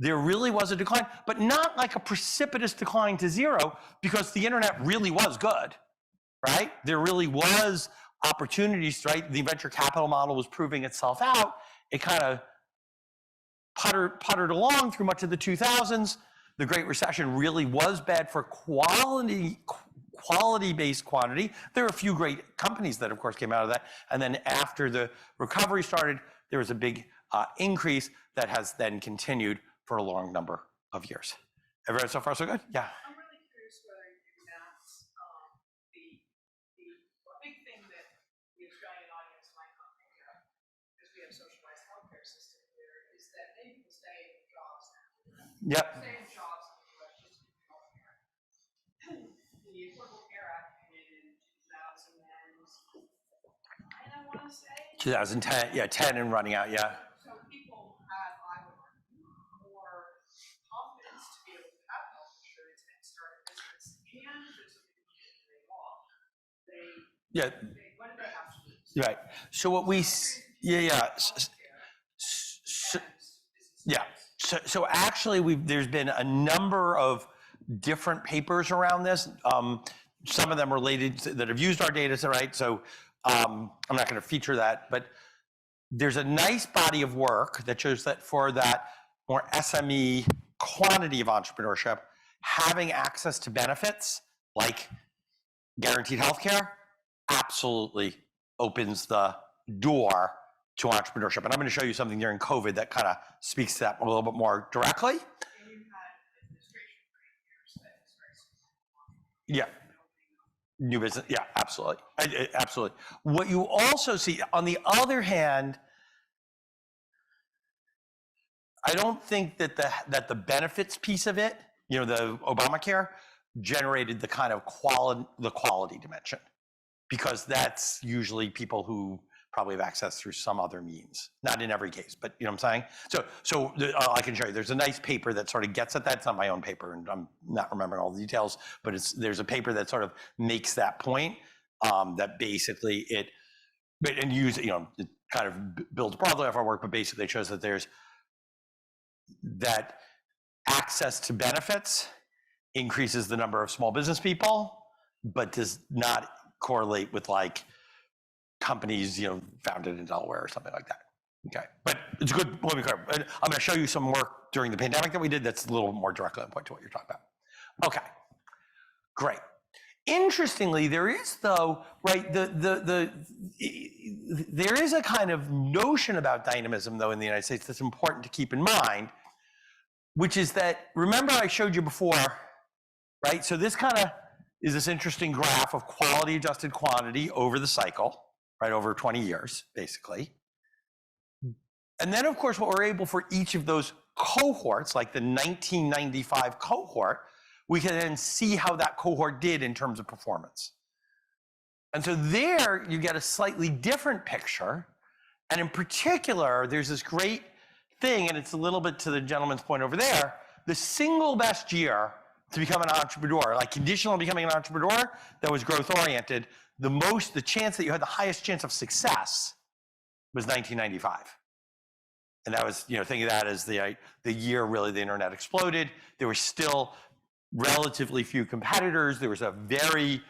There really was a decline, but not like a precipitous decline to zero, because the internet really was good, right? There really was opportunities, right? The venture capital model was proving itself out. It kind of puttered along through much of the 2000s. The Great Recession really was bad for quality-based quantity. There are a few great companies that, of course, came out of that. And then after the recovery started, there was a big increase that has then continued for a long number of years. Everyone so far so good? Yeah. I'm really curious whether you maps a big thing that the Australian audience might not think of, because we have a socialized healthcare system here, is that many people stay in jobs now. Yep. Stay in jobs in the US just in healthcare. The Affordable Care Act came in 2000 and I want to say 2010, yeah, 10 and running out, yeah. So people have, I would argue, more confidence to be able to have health insurance and start a business. And there's a big law. They Yeah, What are the absolutes? right. So what we, yeah. Yeah. So actually, there's been a number of different papers around this. Some of them related that have used our data set, right? So I'm not going to feature that, but there's a nice body of work that shows that for that more SME quantity of entrepreneurship, having access to benefits like guaranteed healthcare absolutely opens the door to entrepreneurship. And I'm going to show you something during COVID that kind of speaks to that a little bit more directly. And you had administration for 8 years that is very successful. Yeah. New business. Yeah, absolutely. Absolutely. What you also see, on the other hand, I don't think that the benefits piece of it, the Obamacare, generated the kind of quality dimension, because that's usually people who probably have access through some other means. Not in every case, but you know what I'm saying? So I can show you. There's a nice paper that sort of gets at that. It's not my own paper, and I'm not remembering all the details, but there's a paper that sort of makes that point, that basically it kind of builds broadly off our work, but basically it shows that there's that access to benefits increases the number of small business people, but does not correlate with like companies, founded in Delaware or something like that. Okay, but it's good. Let me clarify. I'm going to show you some work during the pandemic that we did that's a little more directly on point to what you're talking about. Okay, great. Interestingly, there is though, right? There is a kind of notion about dynamism though in the United States that's important to keep in mind, which is that, remember I showed you before, right? So this kind of is this interesting graph of quality adjusted quantity over the cycle, right? Over 20 years, basically. And then of course, what we're able for each of those cohorts, like the 1995 cohort, we can then see how that cohort did in terms of performance. And so there you get a slightly different picture. And in particular, there's this great thing, and it's a little bit to the gentleman's point over there, the single best year to become an entrepreneur, like conditional becoming an entrepreneur that was growth oriented, the chance that you had the highest chance of success was 1995. And that was, think of that as the year really the internet exploded. There were still relatively few competitors. There was a very,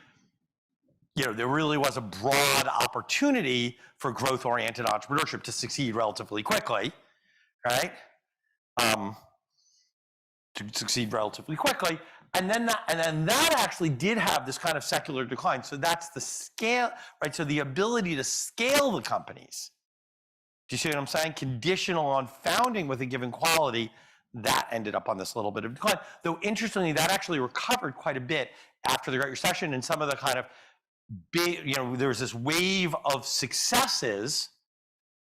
there really was a broad opportunity for growth oriented entrepreneurship to succeed relatively quickly, right? To succeed relatively quickly. And then that actually did have this kind of secular decline. So that's the scale, right? So the ability to scale the companies, do you see what I'm saying? Conditional on founding with a given quality, that ended up on this little bit of decline. Though interestingly, that actually recovered quite a bit after the Great Recession, and some of the kind of big, there was this wave of successes,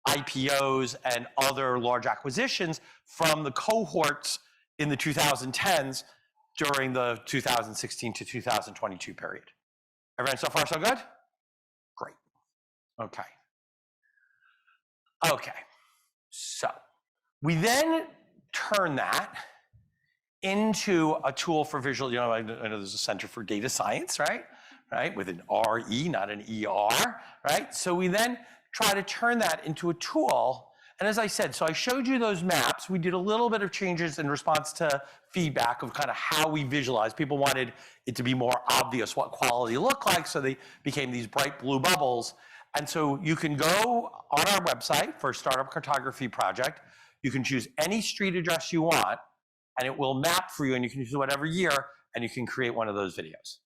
IPOs and other large acquisitions from the cohorts in the 2010s during the 2016 to 2022 period. Everyone so far so good? Great. Okay. Okay. So we then turn that into a tool for visual, I know there's a Center for Data Science, right? With an RE, not an ER, right? So we then try to turn that into a tool. And as I said, so I showed you those maps. We did a little bit of changes in response to feedback of kind of how we visualize. People wanted it to be more obvious what quality looked like, so they became these bright blue bubbles. And so you can go on our website for Startup Cartography Project. You can choose any street address you want, and it will map for you, and you can choose whatever year, and you can create one of those videos.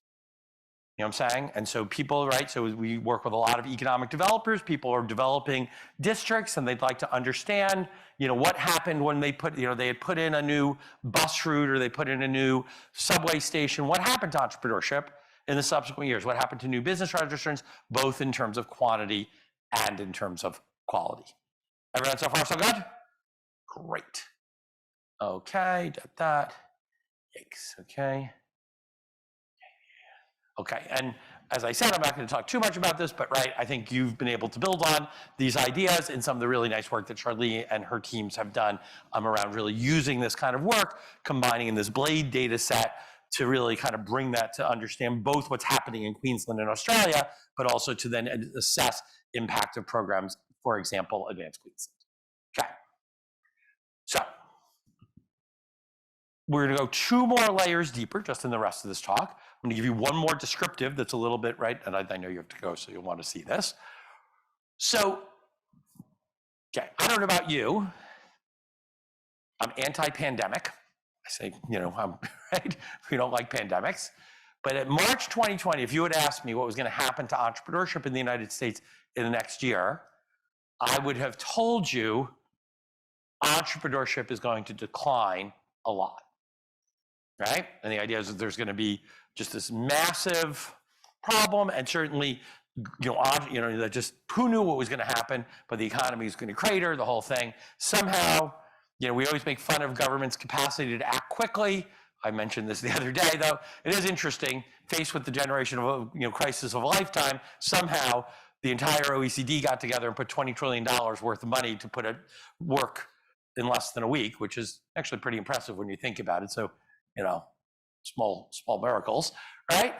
You know what I'm saying? And so people, right, so we work with a lot of economic developers. People are developing districts, and they'd like to understand, what happened when they they had put in a new bus route, or they put in a new subway station. What happened to entrepreneurship in the subsequent years? What happened to new business registrants, both in terms of quantity and in terms of quality? Everyone so far so good? Great. Okay, that. Yikes, okay. Okay, and as I said, I'm not going to talk too much about this, but I think you've been able to build on these ideas and some of the really nice work that Charlie and her teams have done around really using this kind of work, combining in this BLADE data set to really kind of bring that to understand both what's happening in Queensland and Australia, but also to then assess impact of programs, for example, Advanced Queensland. Okay. So we're going to go 2 more layers deeper just in the rest of this talk. I'm going to give you one more descriptive that's a little bit, right? And I know you have to go, so you'll want to see this. So, okay, I don't know about you. I'm anti-pandemic. I say, I'm right. We don't like pandemics. But at March 2020, if you had asked me what was going to happen to entrepreneurship in the United States in the next year, I would have told you entrepreneurship is going to decline a lot, right? And the idea is that there's going to be just this massive problem, and certainly, that just who knew what was going to happen, but the economy is going to crater, the whole thing. Somehow, we always make fun of government's capacity to act quickly. I mentioned this the other day, though. It is interesting, faced with the generation of, crisis of a lifetime, somehow the entire OECD got together and put $20 trillion worth of money to put it work in less than a week, which is actually pretty impressive when you think about it. So, small miracles, right?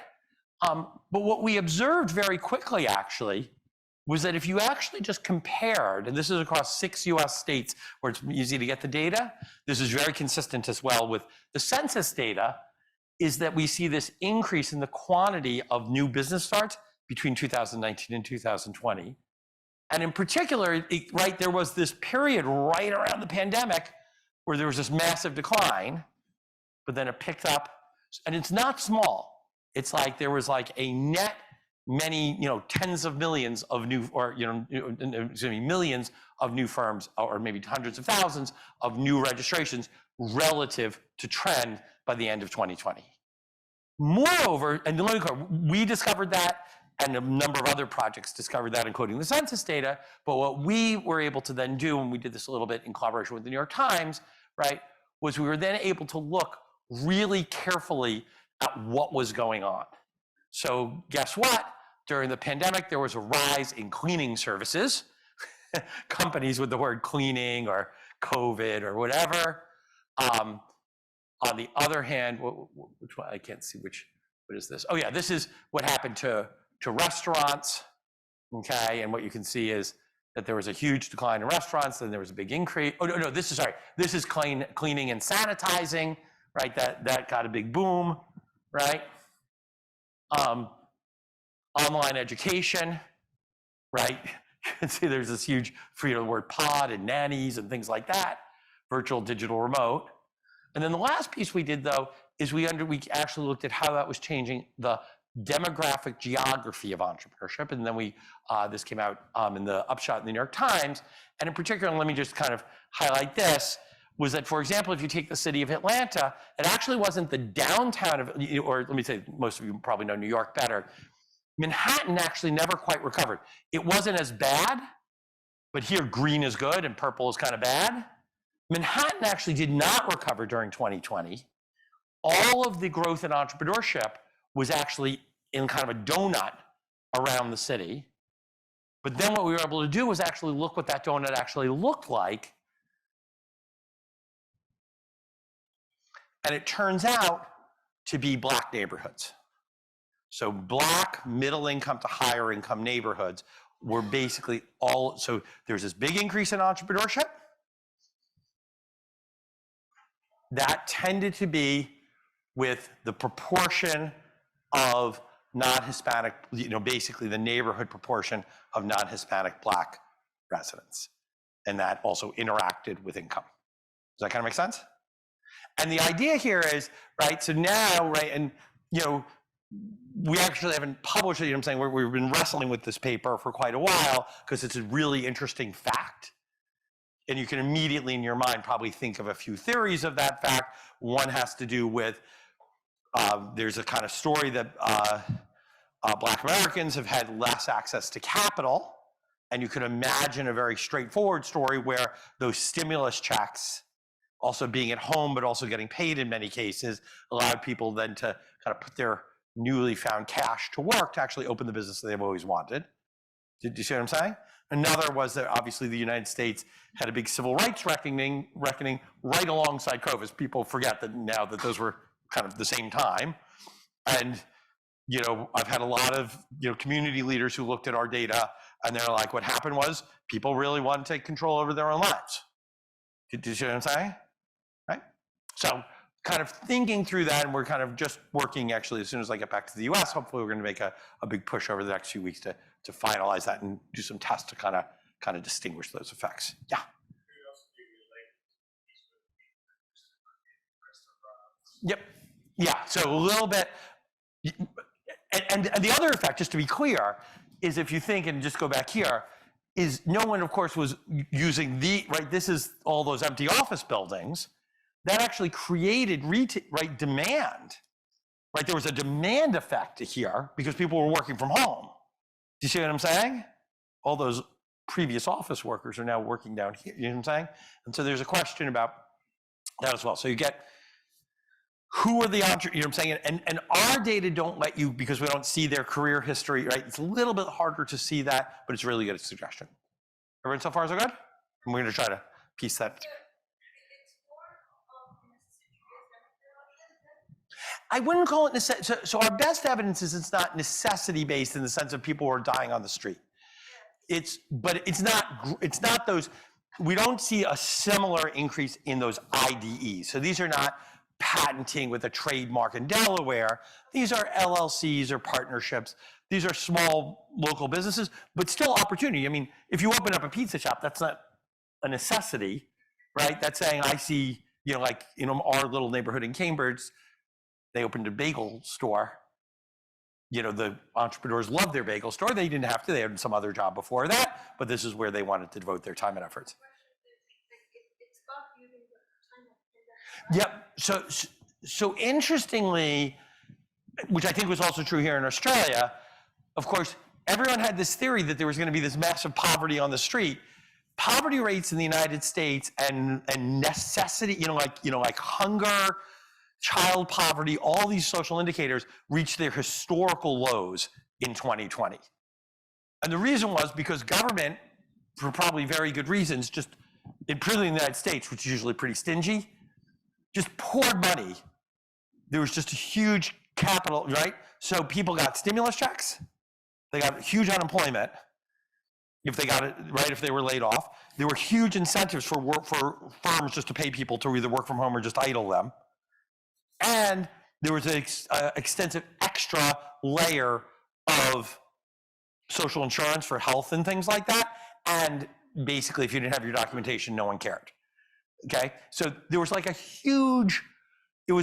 But what we observed very quickly, actually, was that if you actually just compared, and this is across 6 US states where it's easy to get the data, this is very consistent as well with the census data, is that we see this increase in the quantity of new business starts between 2019 and 2020. And in particular, there was this period right around the pandemic where there was this massive decline, but then it picked up, and it's not small. It's like there was like a net many, tens of millions of new, or, millions of new firms, or maybe hundreds of thousands of new registrations relative to trend by the end of 2020. Moreover, and we discovered that, and a number of other projects discovered that, including the census data, but what we were able to then do, and we did this a little bit in collaboration with the New York Times, right, was we were then able to look really carefully at what was going on. So guess what? During the pandemic, there was a rise in cleaning services, companies with the word cleaning or COVID or whatever. On the other hand, which one? I can't see what is this? Oh yeah, this is what happened to restaurants, okay? And what you can see is that there was a huge decline in restaurants, then there was a big increase. Oh no, this is cleaning and sanitizing, right? That got a big boom, right? Online education, right? You can see there's this huge, the word pod and nannies and things like that, virtual digital remote. And then the last piece we did, though, is we actually looked at how that was changing the demographic geography of entrepreneurship. And then this came out in the upshot in the New York Times. And in particular, let me just kind of highlight this, was that, for example, if you take the city of Atlanta, it actually wasn't the downtown of, or let me say, most of you probably know New York better. Manhattan actually never quite recovered. It wasn't as bad, but here green is good and purple is kind of bad. Manhattan actually did not recover during 2020. All of the growth in entrepreneurship was actually in kind of a donut around the city. But then what we were able to do was actually look what that donut actually looked like. And it turns out to be Black neighborhoods. So Black, middle income to higher income neighborhoods were basically all, so there's this big increase in entrepreneurship. That tended to be with the proportion of non-Hispanic, basically the neighborhood proportion of non-Hispanic Black residents. And that also interacted with income. Does that kind of make sense? And the idea here is, right, so now, right, and, we actually haven't published it, I'm saying we've been wrestling with this paper for quite a while because it's a really interesting fact. And you can immediately in your mind probably think of a few theories of that fact. One has to do with, there's a kind of story that Black Americans have had less access to capital. And you can imagine a very straightforward story where those stimulus checks, also being at home, but also getting paid in many cases, allowed people then to kind of put their newly found cash to work to actually open the business that they've always wanted. Did you see what I'm saying? Another was that obviously the United States had a big civil rights reckoning right alongside COVID. People forget that now that those were kind of the same time. And, you know, I've had a lot of, you know, community leaders who looked at our data and they're like, what happened was people really want to take control over their own lives. Do you see what I'm saying? Right? So kind of thinking through that, and we're kind of just working actually as soon as I get back to the US, hopefully we're going to make a big push over the next few weeks to finalize that and do some tests to kind of distinguish those effects. Yeah. Yep. Yeah. So a little bit, and the other effect, just to be clear, is if you think, and just go back here, is no one, of course, was using right, this is all those empty office buildings. That actually created demand, right? There was a demand effect here because people were working from home. Do you see what I'm saying? All those previous office workers are now working down here, you know what I'm saying? And so there's a question about that as well. So you get, who are the you know what I'm saying? And our data don't let you, because we don't see their career history, right? It's a little bit harder to see that, but it's really good suggestion. Everyone so far so good? And we're gonna try to piece that. I wouldn't call it necessity. So our best evidence is it's not necessity based in the sense of people who are dying on the street. But it's not those, we don't see a similar increase in those IDEs. So these are not patenting with a trademark in Delaware. These are LLCs or partnerships. These are small local businesses, but still opportunity. I mean, if you open up a pizza shop, that's not a necessity, right? That's saying, I see, you know, like, you know, our little neighborhood in Cambridge, they opened a bagel store. You know, the entrepreneurs loved their bagel store. They didn't have to, they had some other job before that, but this is where they wanted to devote their time and efforts. Yep. So interestingly, which I think was also true here in Australia, of course, everyone had this theory that there was going to be this massive poverty on the street. Poverty rates in the United States and necessity, like hunger, child poverty, all these social indicators reached their historical lows in 2020. And the reason was because government, for probably very good reasons, just particularly in the United States, which is usually pretty stingy, just poured money. There was just a huge capital, right? So people got stimulus checks. They got huge unemployment if they got it, right, if they were laid off. There were huge incentives for firms just to pay people to either work from home or just idle them. And there was an extensive extra layer of social insurance for health and things like that. And basically, if you didn't have your documentation, no one cared. Okay, so there was like a huge, I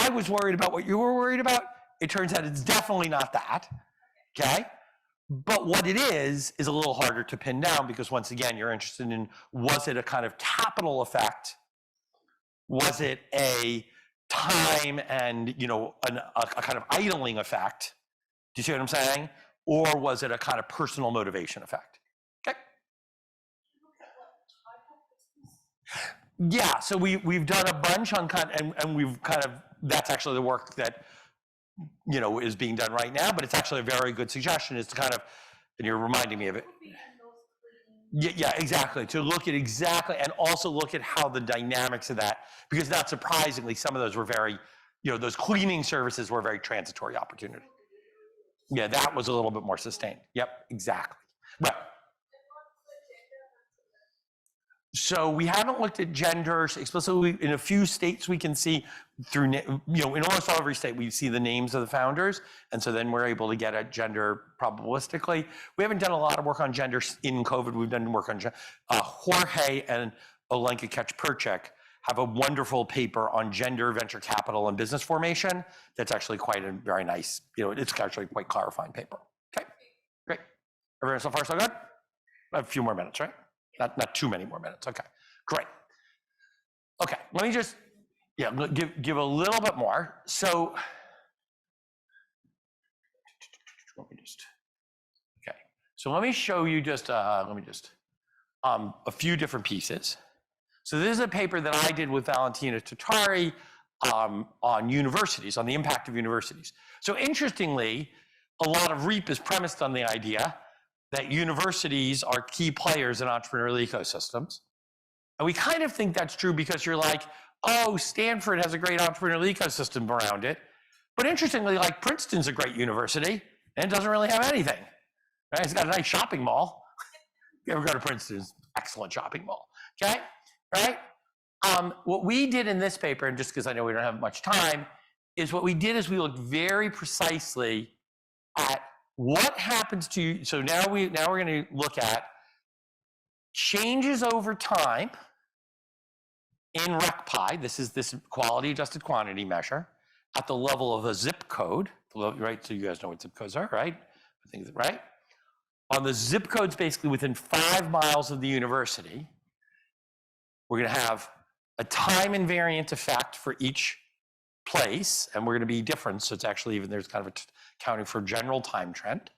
was worried about what you were worried about. It turns out it's definitely not that, okay? But what it is a little harder to pin down because once again, you're interested in, was it a kind of capital effect? Was it a time and, you know, a kind of idling effect? Do you see what I'm saying? Or was it a kind of personal motivation effect? Okay. Yeah, so we've done a bunch on and we've kind of, that's actually the work that, you know, is being done right now, but it's actually a very good suggestion is to kind of, and you're reminding me of it. Yeah, exactly. To look at exactly, and also look at how the dynamics of that, because not surprisingly, some of those were very, you know, those cleaning services were very transitory opportunity. Yeah, that was a little bit more sustained. Yep, exactly. Right. So we haven't looked at gender explicitly. In a few states we can see through, you know, in almost every state we see the names of the founders. And so then we're able to get at gender probabilistically. We haven't done a lot of work on gender in COVID. We've done work on Jorge and Olenka Kech-Perchik have a wonderful paper on gender, venture capital, and business formation. That's actually quite a very nice, you know, it's actually quite clarifying paper. Okay, great. Everyone so far so good? A few more minutes, right? Not too many more minutes. Okay, great. Okay, let me just, yeah, give a little bit more. So, let me just, okay. So let me show you just, a few different pieces. So this is a paper that I did with Valentina Totari on universities, on the impact of universities. So interestingly, a lot of REAP is premised on the idea that universities are key players in entrepreneurial ecosystems. And we kind of think that's true because you're like, oh, Stanford has a great entrepreneurial ecosystem around it. But interestingly, like Princeton's a great university and it doesn't really have anything. Right? It's got a nice shopping mall. You ever go to Princeton's excellent shopping mall, okay? Right? What we did in this paper, and just because I know we don't have much time, is what we did is we looked very precisely at what happens to you. So now we're going to look at changes over time in RecPy. This is this quality adjusted quantity measure at the level of a zip code, right? So you guys know what zip codes are, right? I think, right? On the zip codes basically within 5 miles of the university, we're going to have a time invariant effect for each place, and we're going to be different. So it's actually even there's kind of accounting for general time trend.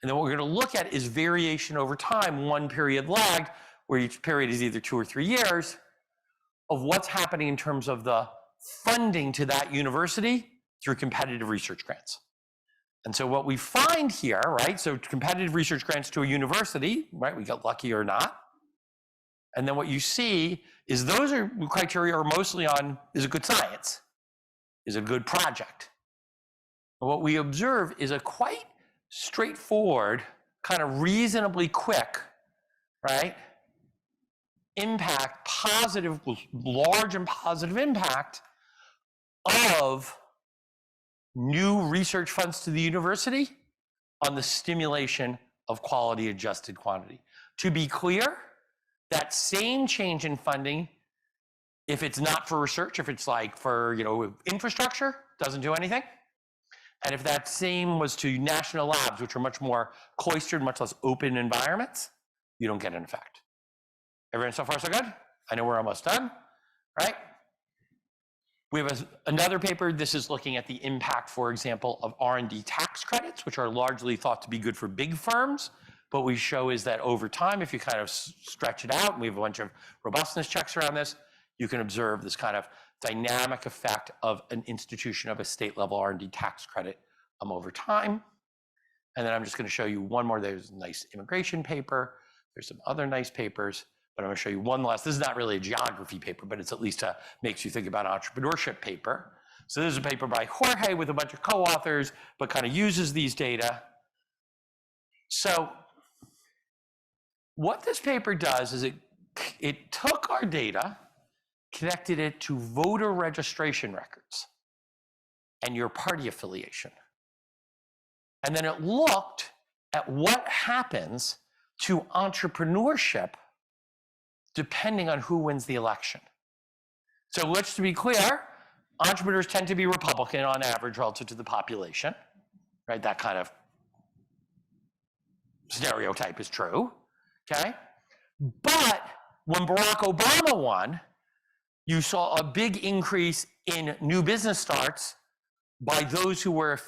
And then what we're going to look at is variation over time, one period lagged, where each period is either 2 or 3 years, of what's happening in terms of the funding to that university through competitive research grants. And so what we find here, right, so competitive research grants to a university, right, we got lucky or not. And then what you see is those are criteria are mostly on, is it good science? Is it a good project? And what we observe is a quite straightforward, kind of reasonably quick, right, impact, positive, large and positive impact of new research funds to the university on the stimulation of quality adjusted quantity. To be clear, that same change in funding, if it's not for research, if it's like for, you know, infrastructure, doesn't do anything. And if that same was to national labs, which are much more cloistered, much less open environments, you don't get an effect. Everyone so far so good? I know we're almost done, right? We have another paper. This is looking at the impact, for example, of R&D tax credits, which are largely thought to be good for big firms. But we show is that over time, if you kind of stretch it out, and we have a bunch of robustness checks around this, you can observe this kind of dynamic effect of an institution of a state level R&D tax credit over time. And then I'm just going to show you one more. There's a nice immigration paper. There's some other nice papers. But I'm going to show you one last. This is not really a geography paper, but it's at least makes you think about entrepreneurship paper. So this is a paper by Jorge with a bunch of co-authors, but kind of uses these data. So what this paper does is it took our data, connected it to voter registration records and your party affiliation. And then it looked at what happens to entrepreneurship depending on who wins the election. So let's to be clear, entrepreneurs tend to be Republican on average relative to the population, right? That kind of stereotype is true, okay? But when Barack Obama won, you saw a big increase in new business starts by those who were,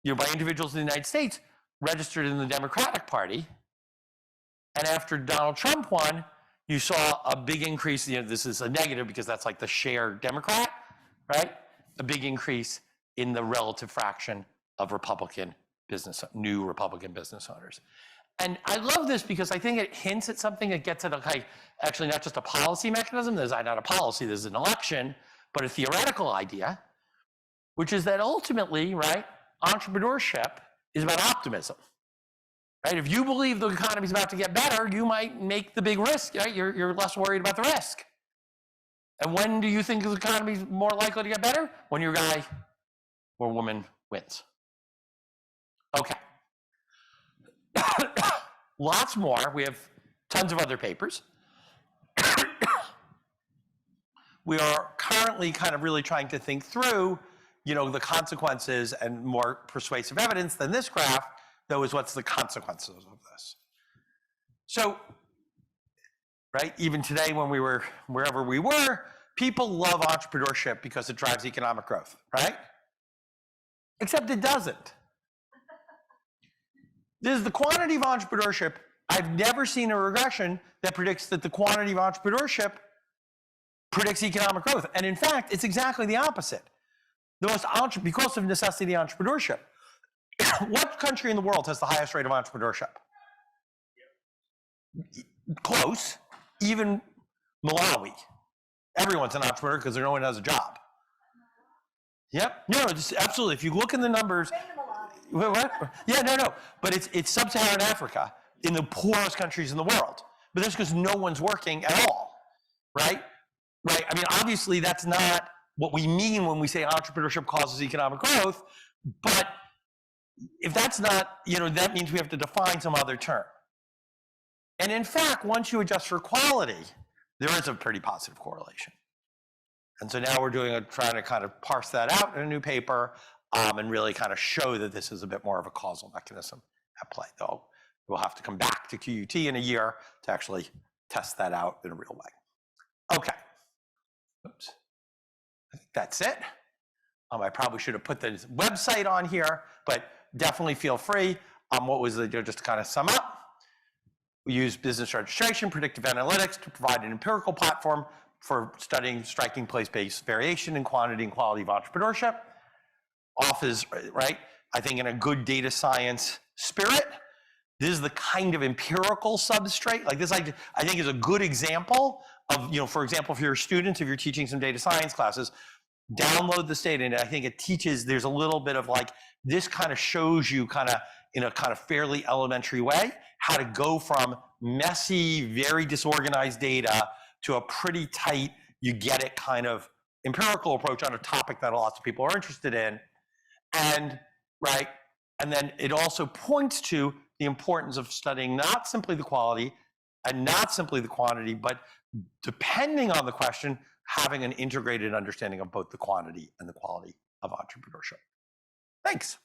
you know, by individuals in the United States registered in the Democratic Party. And after Donald Trump won, you saw a big increase. You know, this is a negative because that's like the share Democrat, right? A big increase in the relative fraction of new Republican business owners. And I love this because I think it hints at something that gets at actually not just a policy mechanism. There's not a policy, there's an election, but a theoretical idea, which is that ultimately, right, entrepreneurship is about optimism. Right? If you believe the economy is about to get better, you might make the big risk, right? You're less worried about the risk. And when do you think the economy is more likely to get better? When your guy or woman wins. Okay. Lots more. We have tons of other papers. We are currently kind of really trying to think through, you know, the consequences and more persuasive evidence than this graph, though, is what's the consequences of this. So, right, even today when we were, wherever we were, people love entrepreneurship because it drives economic growth, right? Except it doesn't. There's the quantity of entrepreneurship. I've never seen a regression that predicts that the quantity of entrepreneurship predicts economic growth. And in fact, it's exactly the opposite. Because of necessity entrepreneurship, what country in the world has the highest rate of entrepreneurship? Close, even Malawi. Everyone's an entrepreneur because no one has a job. Yep. No, just absolutely. If you look in the numbers, what? Yeah, no. But it's sub-Saharan Africa in the poorest countries in the world. But that's because no one's working at all, right? Right. I mean, obviously, that's not what we mean when we say entrepreneurship causes economic growth. But if that's not, that means we have to define some other term. And in fact, once you adjust for quality, there is a pretty positive correlation. And so now we're trying to kind of parse that out in a new paper and really kind of show that this is a bit more of a causal mechanism at play. Though we'll have to come back to QUT in a year to actually test that out in a real way. Okay. Oops. I think that's it. I probably should have put the website on here, but definitely feel free. Just to kind of sum up, we use business registration, predictive analytics to provide an empirical platform for studying striking place-based variation in quantity and quality of entrepreneurship. Offers, right, I think in a good data science spirit, this is the kind of empirical substrate. Like this, I think is a good example of, for example, for your students, if you're teaching some data science classes, download this data, and I think it teaches, there's a little bit of like, this kind of shows you kind of in a kind of fairly elementary way, how to go from messy, very disorganized data to a pretty tight, you get it kind of empirical approach on a topic that lots of people are interested in. And then it also points to the importance of studying not simply the quality and not simply the quantity, but depending on the question, having an integrated understanding of both the quantity and the quality of entrepreneurship. Thanks.